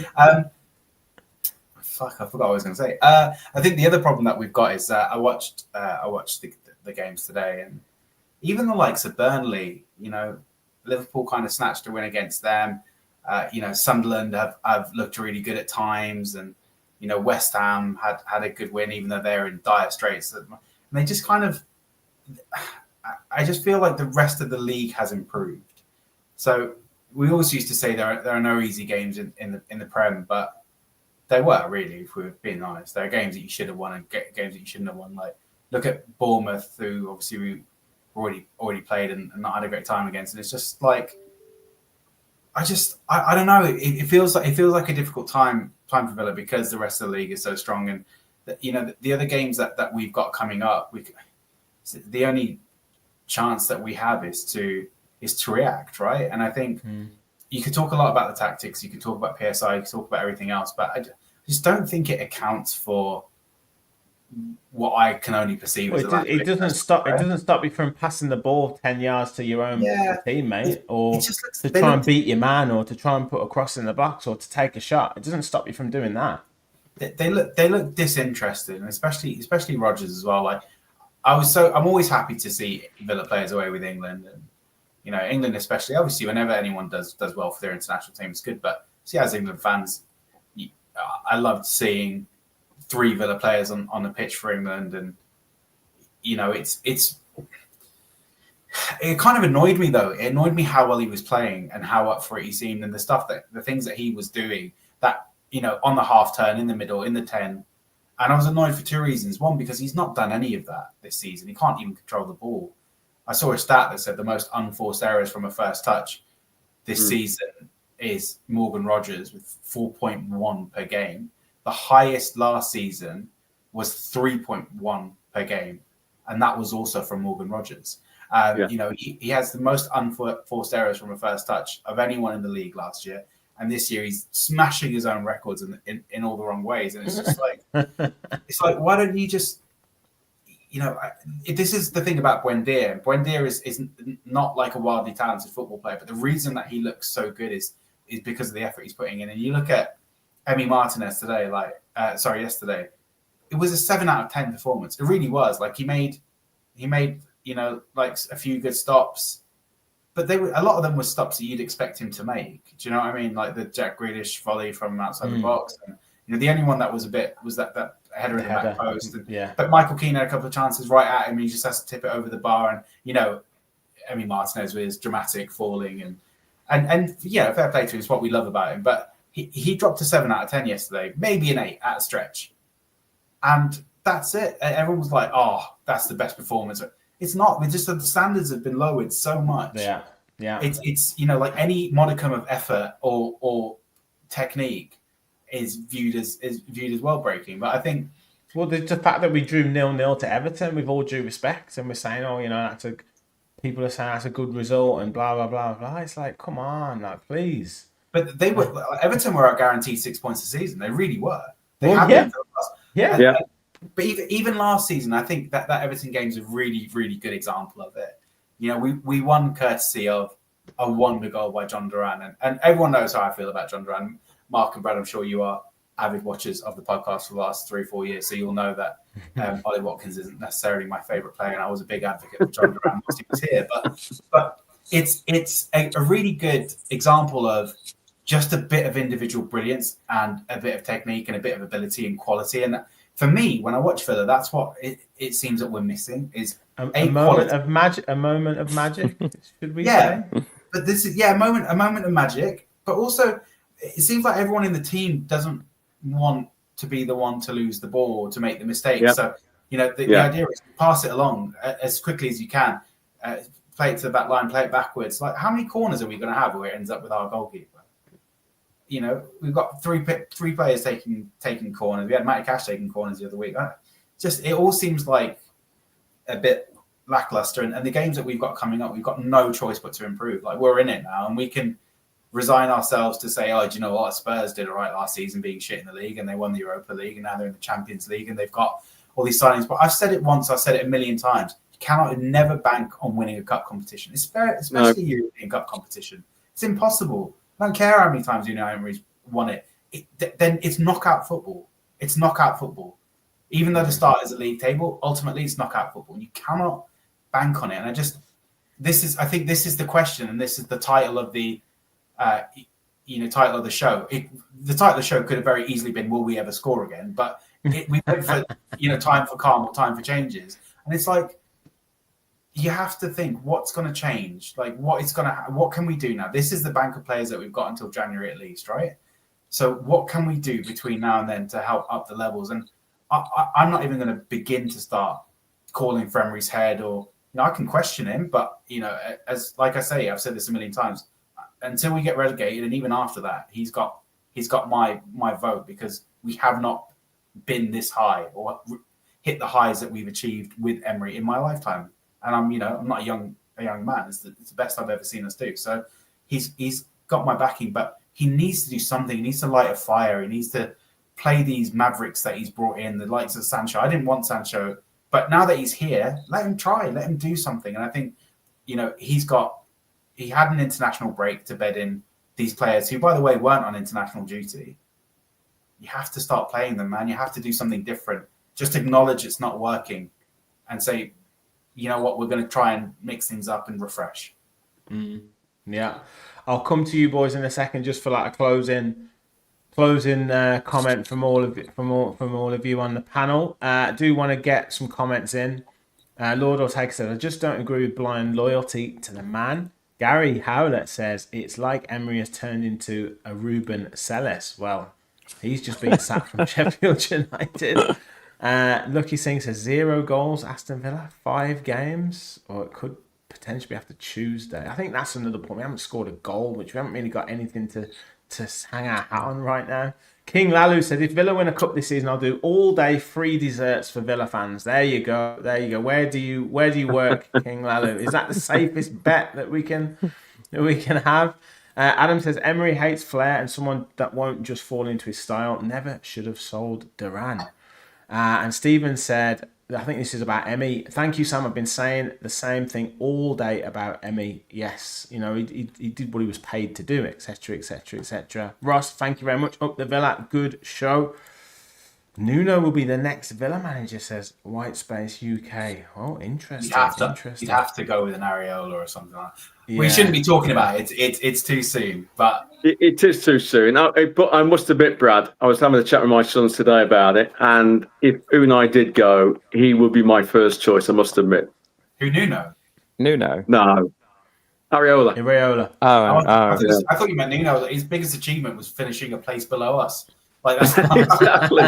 Fuck, I forgot what I was going to say. I think the other problem that we've got is I watched the games today, and even the likes of Burnley, Liverpool kind of snatched a win against them. Sunderland have looked really good at times, and West Ham had a good win, even though they're in dire straits. And they just kind of, I just feel like the rest of the league has improved. So we always used to say there are no easy games in the Prem, but they were, really, if we're being honest. There are games that you should have won and games that you shouldn't have won. Like, look at Bournemouth, who obviously we already played and not had a great time against. And it's just like, I don't know. It feels like a difficult time for Villa because the rest of the league is so strong, and the other games that we've got coming up, the only chance that we have is to react, right? And I think you could talk a lot about the tactics, you could talk about PSI, you could talk about everything else, but I just don't think it accounts for what I can only perceive as
it doesn't stop you from passing the ball 10 yards to your own teammate, or to try and beat your man, or to try and put a cross in the box, or to take a shot. It doesn't stop you from doing that.
They look disinterested, and especially Rodgers as well. Like, I'm always happy to see Villa players away with England, and England especially. Obviously, whenever anyone does well for their international team, it's good. But see, as England fans, I loved seeing 3 Villa players on the pitch for England, and it kind of annoyed me though. It annoyed me how well he was playing and how up for it he seemed, and the things that he was doing. That on the half turn, in the middle, in the 10, And I was annoyed for two reasons. One, because he's not done any of that this season. He can't even control the ball. I saw a stat that said the most unforced errors from a first touch this season is Morgan Rogers with 4.1 per game. The highest last season was 3.1 per game. And that was also from Morgan Rogers. You know, he has the most unforced errors from a first touch of anyone in the league last year. And this year he's smashing his own records in all the wrong ways. And it's just like, why don't you just, you know, this is the thing about Buendia. Buendia is not like a wildly talented football player, but the reason that he looks so good is because of the effort he's putting in. And you look at Emi Martinez today, yesterday, it was a 7 out of 10 performance. It really was. Like he made, you know, like a few good stops, but a lot of them were stops that you'd expect him to make. Do you know what I mean? Like the Jack Grealish volley from outside the box. And, you know, the only one that was that header in the back post. And, but Michael Keane had a couple of chances right at him. He just has to tip it over the bar. And, you know, Emi Martinez with his dramatic falling and yeah, fair play to him. It's what we love about him. But he dropped a 7 out of 10 yesterday, maybe an 8 at a stretch. And that's it. Everyone was like, oh, that's the best performance. It's not. It's just that the standards have been lowered so much.
Yeah.
It's you know, like any modicum of effort or technique is viewed as world breaking. But I think,
well, the fact that we drew 0-0 to Everton, with all due respect, and we're saying, oh, you know, people are saying that's a good result and blah blah blah blah. It's like, come on, like, please.
But Everton were out guaranteed 6 points a season. They really were. They
have
been.
Yeah.
But even last season, I think that Everton game's a really, really good example of it. You know, we won courtesy of a wonder goal by John Duran. And everyone knows how I feel about John Duran. Mark and Brad, I'm sure you are avid watchers of the podcast for the last 3-4 years. So you'll know that Ollie Watkins isn't necessarily my favourite player. And I was a big advocate for John Duran once he was here. But it's a really good example of just a bit of individual brilliance and a bit of technique and a bit of ability and quality. And for me, when I watch Villa, that's what it seems that we're missing is
a moment of magic. A moment of magic, should we say?
But this is a moment of magic. But also, it seems like everyone in the team doesn't want to be the one to lose the ball or to make the mistake. Yep. So, you know, the idea is pass it along as quickly as you can, play it to the back line, play it backwards. Like, how many corners are we going to have where it ends up with our goalkeeper? You know, we've got three players taking corners. We had Matty Cash taking corners the other week. It all seems like a bit lackluster. And the games that we've got coming up, we've got no choice but to improve. Like, we're in it now, and we can resign ourselves to say, oh, do you know what? Spurs did all right last season being shit in the league, and they won the Europa League, and now they're in the Champions League, and they've got all these signings. But I've said it once, I've said it a million times. You never bank on winning a cup competition, especially European Cup competition. It's impossible. I don't care how many times Unai Emery's won it. Then it's knockout football. It's knockout football. Even though the start is a league table, ultimately it's knockout football. And you cannot bank on it. And I think this is the question, and this is the title of the title of the show. The title of the show could have very easily been, will we ever score again? But we went for time for calm or time for changes. And it's like, you have to think, what's going to change? Like, what can we do now? This is the bank of players that we've got until January at least, right? So what can we do between now and then to help up the levels? And I'm not even going to begin to start calling for Emery's head, or, you know, I can question him, but, you know, as like I say, I've said this a million times, until we get relegated, and even after that, he's got my vote, because we have not been this high or hit the highs that we've achieved with Emery in my lifetime. And I'm not a young man. It's the best I've ever seen us do. So he's got my backing, but he needs to do something. He needs to light a fire. He needs to play these mavericks that he's brought in, the likes of Sancho. I didn't want Sancho, but now that he's here, let him try, let him do something. And I think, you know, he had an international break to bed in these players who, by the way, weren't on international duty. You have to start playing them, man. You have to do something different. Just acknowledge it's not working and say, you know what, we're going to try and mix things up and refresh.
Yeah. I'll come to you boys in a second, just for like a closing comment from all of you on the panel. I do want to get some comments in. Lord Ortega says, I just don't agree with blind loyalty to the man. Gary Howlett says, it's like Emery has turned into a Ruben Selles. Well, He's just been sacked from Sheffield United. Lucky Singh says 0 goals, Aston Villa, 5 games, or it could potentially be after Tuesday. I think that's another point. We haven't scored a goal, which we haven't really got anything to hang our hat on right now. King Lalu said, if Villa win a cup this season, I'll do all day free desserts for Villa fans. There you go. There you go. Where do you work, King Lalu? Is that the safest bet that we can have? Adam says, Emery hates flair and someone that won't just fall into his style. Never should have sold Duran. And Stephen said, I think this is about Emmy. Thank you, Sam. I've been saying the same thing all day about Emmy. Yes, you know, he did what he was paid to do, etc., etc., etc. Ross, thank you very much. Up the Villa, good show. Nuno will be the next Villa manager, says Whitespace UK. Oh, interesting.
You'd have to go with an Areola or something like that. Yeah. We shouldn't be talking about it. It's too soon, but
it is too soon. But I must admit, Brad, I was having a chat with my sons today about it, and if Unai did go, he would be my first choice. I must admit.
Who Nuno?
No, Areola.
I thought you meant Nuno. His biggest achievement was finishing a place below us. Like that's
exactly.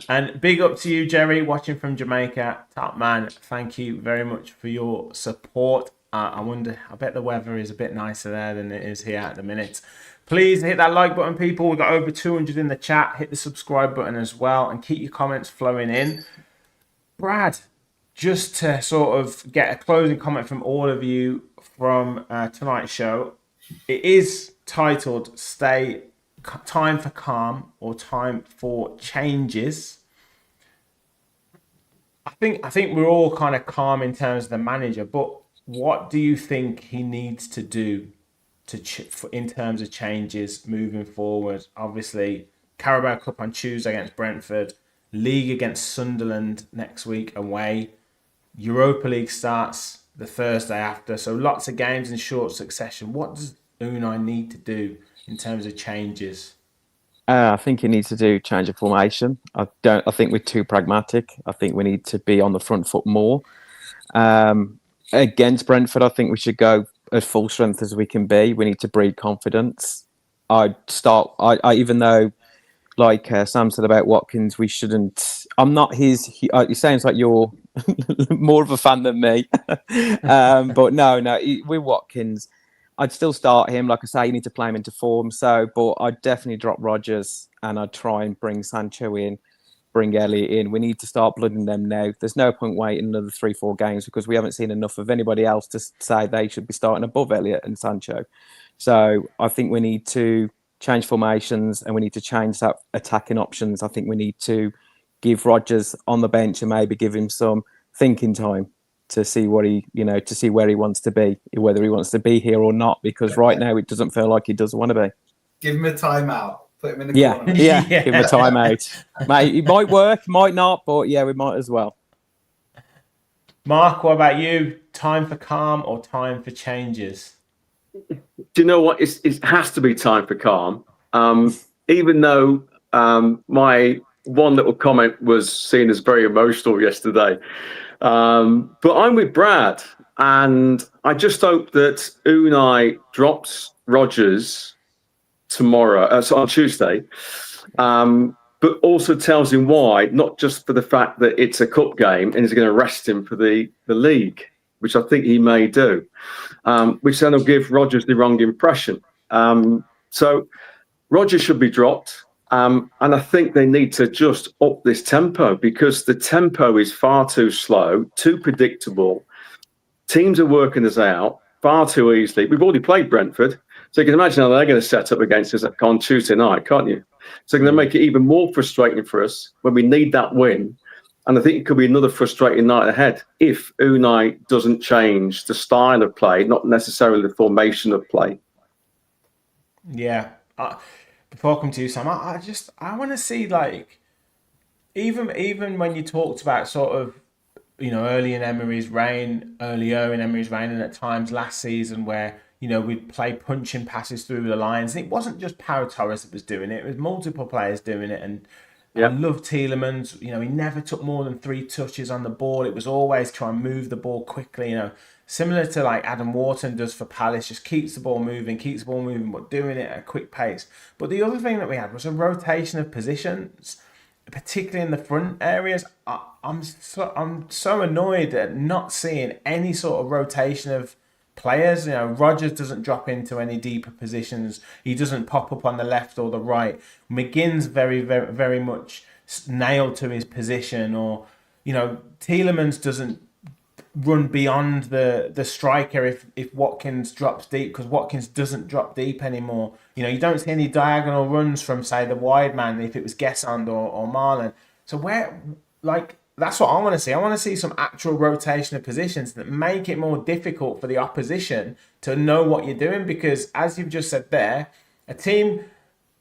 And big up to you, Jerry, watching from Jamaica. Top man, thank you very much for your support. I bet the weather is a bit nicer there than it is here at the minute. Please hit that like button, people. We've got over 200 in the chat. Hit the subscribe button as well and keep your comments flowing in. Brad, just to sort of get a closing comment from all of you from tonight's show. It is titled Time for Calm or Time for Changes. I think we're all kind of calm in terms of the manager, but what do you think he needs to do in terms of changes moving forward? Obviously, Carabao Cup on Tuesday against Brentford, League against Sunderland next week away, Europa League starts the Thursday after, so lots of games in short succession. What does Unai need to do in terms of changes?
I think he needs to do change of formation. I think we're too pragmatic. I think we need to be on the front foot more. Against Brentford, I think we should go as full strength as we can be. We need to breed confidence. Even though, like Sam said about Watkins, we shouldn't. I'm not his. It sounds like you're more of a fan than me. But no, with Watkins, I'd still start him. Like I say, you need to play him into form. But I'd definitely drop Rodgers and I'd try and bring Sancho in, bring Elliott in. We need to start blooding them now. There's no point waiting another 3-4 games because we haven't seen enough of anybody else to say they should be starting above Elliott and Sancho. So I think we need to change formations and we need to change that attacking options. I think we need to give Rodgers on the bench and maybe give him some thinking time to see where he wants to be, whether he wants to be here or not, because right now it doesn't feel like he doesn't want to be.
Give him a timeout. Put him in the corner.
Yeah, give him a timeout. Mate, it might work, might not, but yeah, we might as well.
Mark, what about you? Time for calm or time for changes?
Do you know what? It has to be time for calm. Even though my one little comment was seen as very emotional yesterday. But I'm with Brad, and I just hope that Unai drops Rodgers tomorrow, so on Tuesday, but also tells him why, not just for the fact that it's a cup game and he's going to rest him for the league, which I think he may do, which then will give Rodgers the wrong impression. So Rodgers should be dropped. And I think they need to just up this tempo because the tempo is far too slow, too predictable. Teams are working us out far too easily. We've already played Brentford, so you can imagine how they're going to set up against us on Tuesday night, can't you? So they're going to make it even more frustrating for us when we need that win. And I think it could be another frustrating night ahead if Unai doesn't change the style of play, not necessarily the formation of play.
Yeah. Before I come to you, Sam, I want to see, like, even when you talked about sort of, earlier in Emery's reign, and at times last season where, we'd play punching passes through the lines. And it wasn't just Pau Torres that was doing it. It was multiple players doing it. And
Yeah.
I love Tielemans. You know, he never took more than 3 touches on the ball. It was always try and move the ball quickly. You know, similar to like Adam Wharton does for Palace, just keeps the ball moving, but doing it at a quick pace. But the other thing that we had was a rotation of positions, particularly in the front areas. I'm so annoyed at not seeing any sort of rotation of players. You know, Rodgers doesn't drop into any deeper positions. He doesn't pop up on the left or the right. McGinn's very much nailed to his position, or you know, Tielemans doesn't run beyond the striker if Watkins drops deep, because Watkins doesn't drop deep anymore. You know, you don't see any diagonal runs from, say, the wide man if it was Gesand or Marlon. So where, like, that's what I want to see. I want to see some actual rotation of positions that make it more difficult for the opposition to know what you're doing, because as you've just said there, a team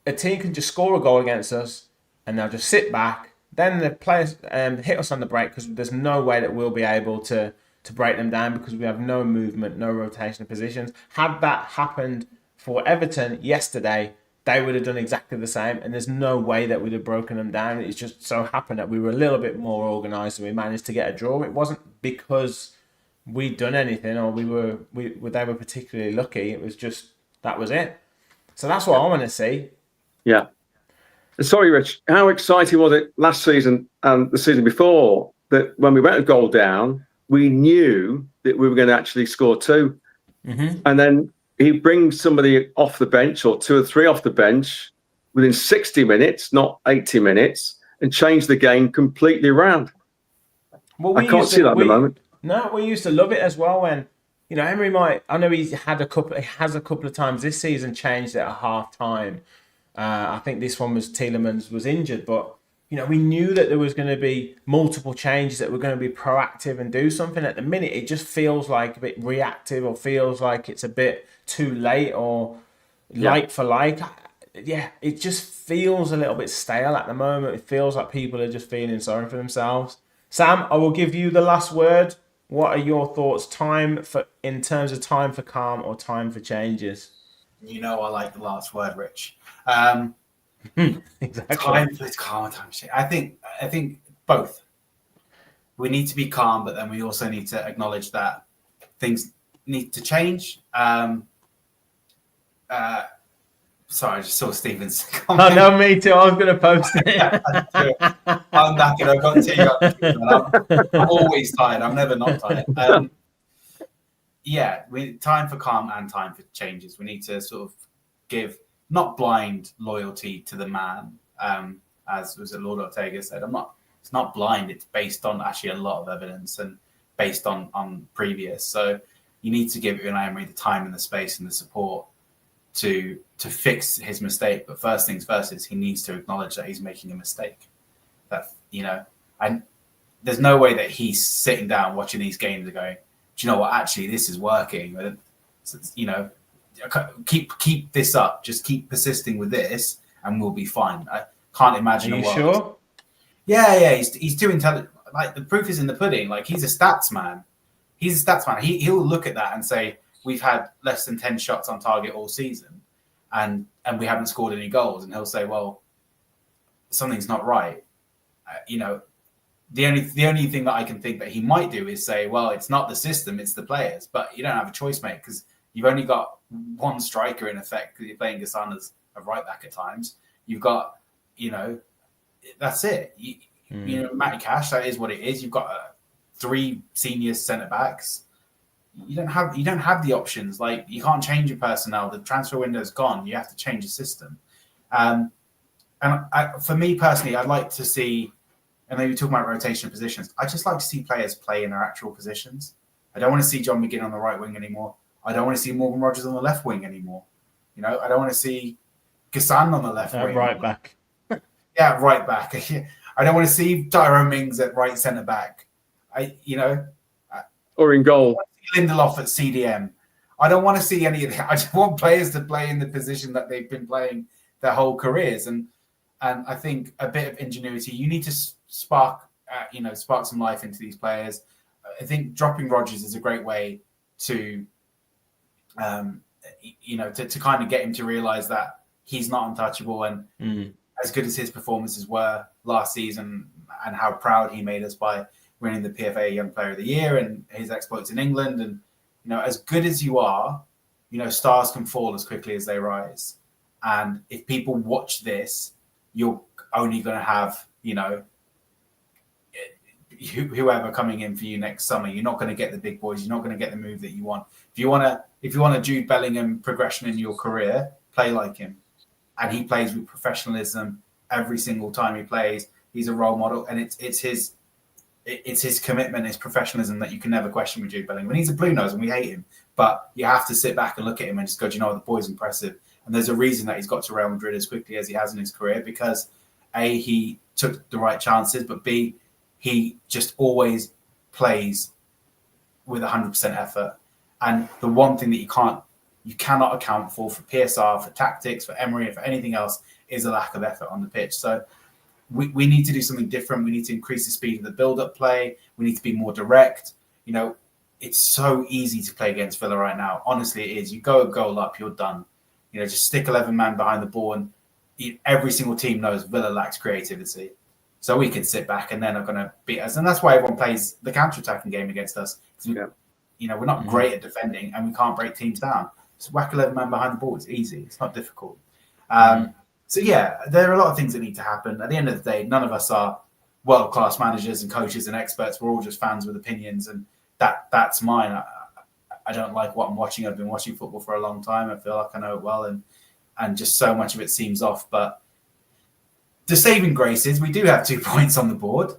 can just score a goal against us and they'll just sit back. Then the players hit us on the break, because there's no way that we'll be able to break them down, because we have no movement, no rotation of positions. Had that happened for Everton yesterday, they would have done exactly the same, and there's no way that we'd have broken them down. It's just so happened that we were a little bit more organised and we managed to get a draw. It wasn't because we'd done anything or they were particularly lucky. It was just, that was it. So that's what I want to see.
Yeah. Sorry, Rich, how exciting was it last season and the season before that when we went a goal down, we knew that we were going to actually score 2.
Mm-hmm.
And then he brings somebody off the bench, or 2 or 3 off the bench, within 60 minutes, not 80 minutes, and change the game completely around.
Well,
I can't see that at the moment.
No, we used to love it as well when, you know, Emery I know he has a couple of times this season changed it at half time. I think this one was Tielemans was injured, but you know, we knew that there was going to be multiple changes that were going to be proactive and do something. At the minute, it just feels like a bit reactive, or feels like it's a bit too late, or like for like. Yeah, it just feels a little bit stale at the moment. It feels like people are just feeling sorry for themselves. Sam, I will give you the last word. What are your thoughts? In terms of time for calm or time for changes?
You know, I like the last word, Rich.
Exactly.
Time for calm, time for change. I think both. We need to be calm, but then we also need to acknowledge that things need to change. Sorry, I just saw Stephen's comment.
Oh no, me too. I was going to post it.
I'm knackered. I've got tea. I'm always tired. I'm never not tired. Time for calm and time for changes. We need to sort of give not blind loyalty to the man, as was it Lord Ortega said. It's not blind. It's based on actually a lot of evidence and based on previous. So you need to give Unai Emery the time and the space and the support to fix his mistake. But first things first is he needs to acknowledge that he's making a mistake. That, you know, and there's no way that he's sitting down watching these games and going, do you know what? Actually, this is working. You know, keep this up. Just keep persisting with this, and we'll be fine. I can't imagine.
Are you
a world.
sure?
Yeah. He's too intelligent. Like, the proof is in the pudding. Like, he's a stats man. He'll look at that and say, we've had less than 10 shots on target all season, and we haven't scored any goals. And he'll say, well, something's not right. You know, the only thing that I can think that he might do is say, well, it's not the system, it's the players. But you don't have a choice, mate, because you've only got one striker in effect, because you're playing Gassan as a right back at times. You've got, you know, that's it. You know, Matty Cash, that is what it is. You've got 3 senior centre backs. You don't have the options. Like, you can't change your personnel. The transfer window's gone. You have to change the system. For me personally, I'd like to see, and maybe talking about rotation of positions, I just like to see players play in their actual positions. I don't want to see John McGinn on the right wing anymore. I don't want to see Morgan Rogers on the left wing anymore. You know, I don't want to see Gassan on the left wing.
Right back.
Yeah, right back. I don't want to see Tyrone Mings at right centre back.
Or in goal.
Lindelof at CDM. I don't want to see any of that. I just want players to play in the position that they've been playing their whole careers. And I think a bit of ingenuity. You need to spark some life into these players. I think dropping Rodgers is a great way to, to kind of get him to realise that he's not untouchable. And as good as his performances were last season and how proud he made us by winning the PFA Young Player of the Year and his exploits in England. And, as good as you are, stars can fall as quickly as they rise. And if people watch this, you're only going to have, whoever coming in for you next summer. You're not going to get the big boys. You're not going to get the move that you want. If you want a Jude Bellingham progression in your career, play like him. And he plays with professionalism every single time he plays. He's a role model, and it's his commitment, his professionalism that you can never question with Jude Bellingham. And he's a blue nose, and we hate him, but you have to sit back and look at him and just go, do you know what, the boy's impressive. And there's a reason that he's got to Real Madrid as quickly as he has in his career, because A, he took the right chances, but B, he just always plays with 100% effort. And the one thing that you cannot account for PSR, for tactics, for Emery, and for anything else is a lack of effort on the pitch. So we need to do something different. We need to increase the speed of the build-up play. We need to be more direct. It's so easy to play against Villa right now. Honestly, it is. You go a goal up, you're done. Just stick 11 man behind the ball, and every single team knows Villa lacks creativity. So we can sit back and they're not going to beat us. And that's why everyone plays the counter-attacking game against us. We're not great at defending and we can't break teams down. Just whack 11 man behind the ball. It's easy. It's not difficult. So, there are a lot of things that need to happen. At the end of the day, none of us are world-class managers and coaches and experts. We're all just fans with opinions, and that's mine. I don't like what I'm watching. I've been watching football for a long time. I feel like I know it well, and just so much of it seems off. But the saving grace is we do have 2 points on the board.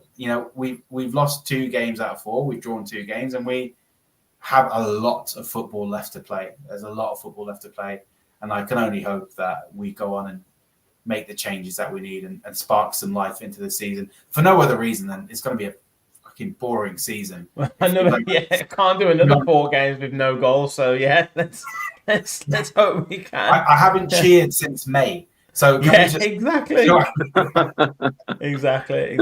We've lost 2 games out of 4. We've drawn 2 games, and we have a lot of football left to play. There's a lot of football left to play, and I can only hope that we go on and make the changes that we need and spark some life into the season for no other reason than it's going to be a fucking boring season.
Can't do another 4 games with no goals. So let's hope we can.
I haven't cheered since May. So
exactly. Exactly.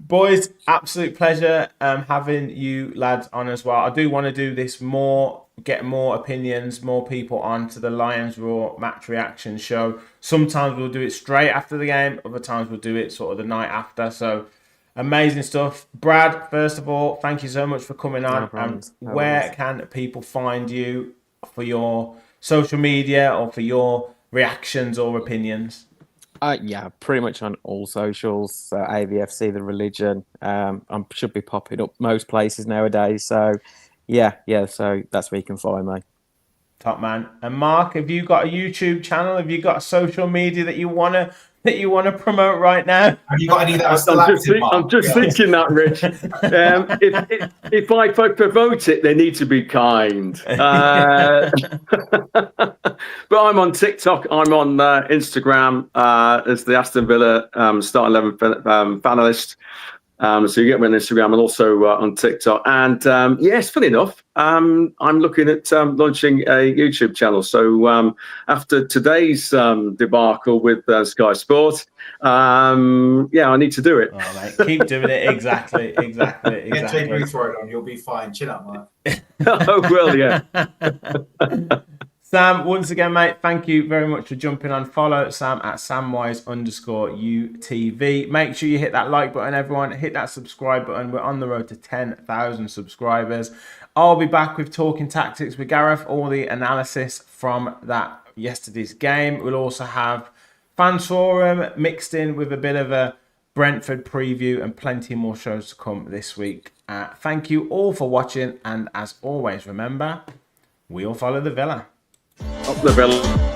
Boys, absolute pleasure having you lads on as well. I do want to do this more, get more opinions, more people onto the Lions Raw match reaction show. Sometimes we'll do it straight after the game. Other times we'll do it sort of the night after. So amazing stuff. Brad, first of all, thank you so much for coming on. Where can people find you for your social media or for your reactions or opinions?
Pretty much on all socials. AVFC, the religion. I should be popping up most places nowadays. So, so that's where you can find me.
Top man. And Mark, have you got a YouTube channel? Have you got a social media that you wanna promote right now?
Have you got any that are still active, Mark?
I'm just thinking that, Rich. If I promote it, they need to be kind. But I'm on TikTok. I'm on Instagram as the Aston Villa Start 11 panelist. So you get me on Instagram and also on TikTok. And it's funny enough, I'm looking at launching a YouTube channel. So after today's debacle with Sky Sport, I need to do it.
Oh, mate, keep doing it. Exactly.
Get Jay Bruce for it on. You'll be fine. Chill out, Mark.
Oh, well, yeah.
Sam, once again, mate, thank you very much for jumping on. Follow Sam at samwise_UTV. Make sure you hit that like button, everyone. Hit that subscribe button. We're on the road to 10,000 subscribers. I'll be back with Talking Tactics with Gareth, all the analysis from that yesterday's game. We'll also have Fans Forum mixed in with a bit of a Brentford preview and plenty more shows to come this week. Thank you all for watching. And as always, remember, we all follow the Villa.
Up the Villa.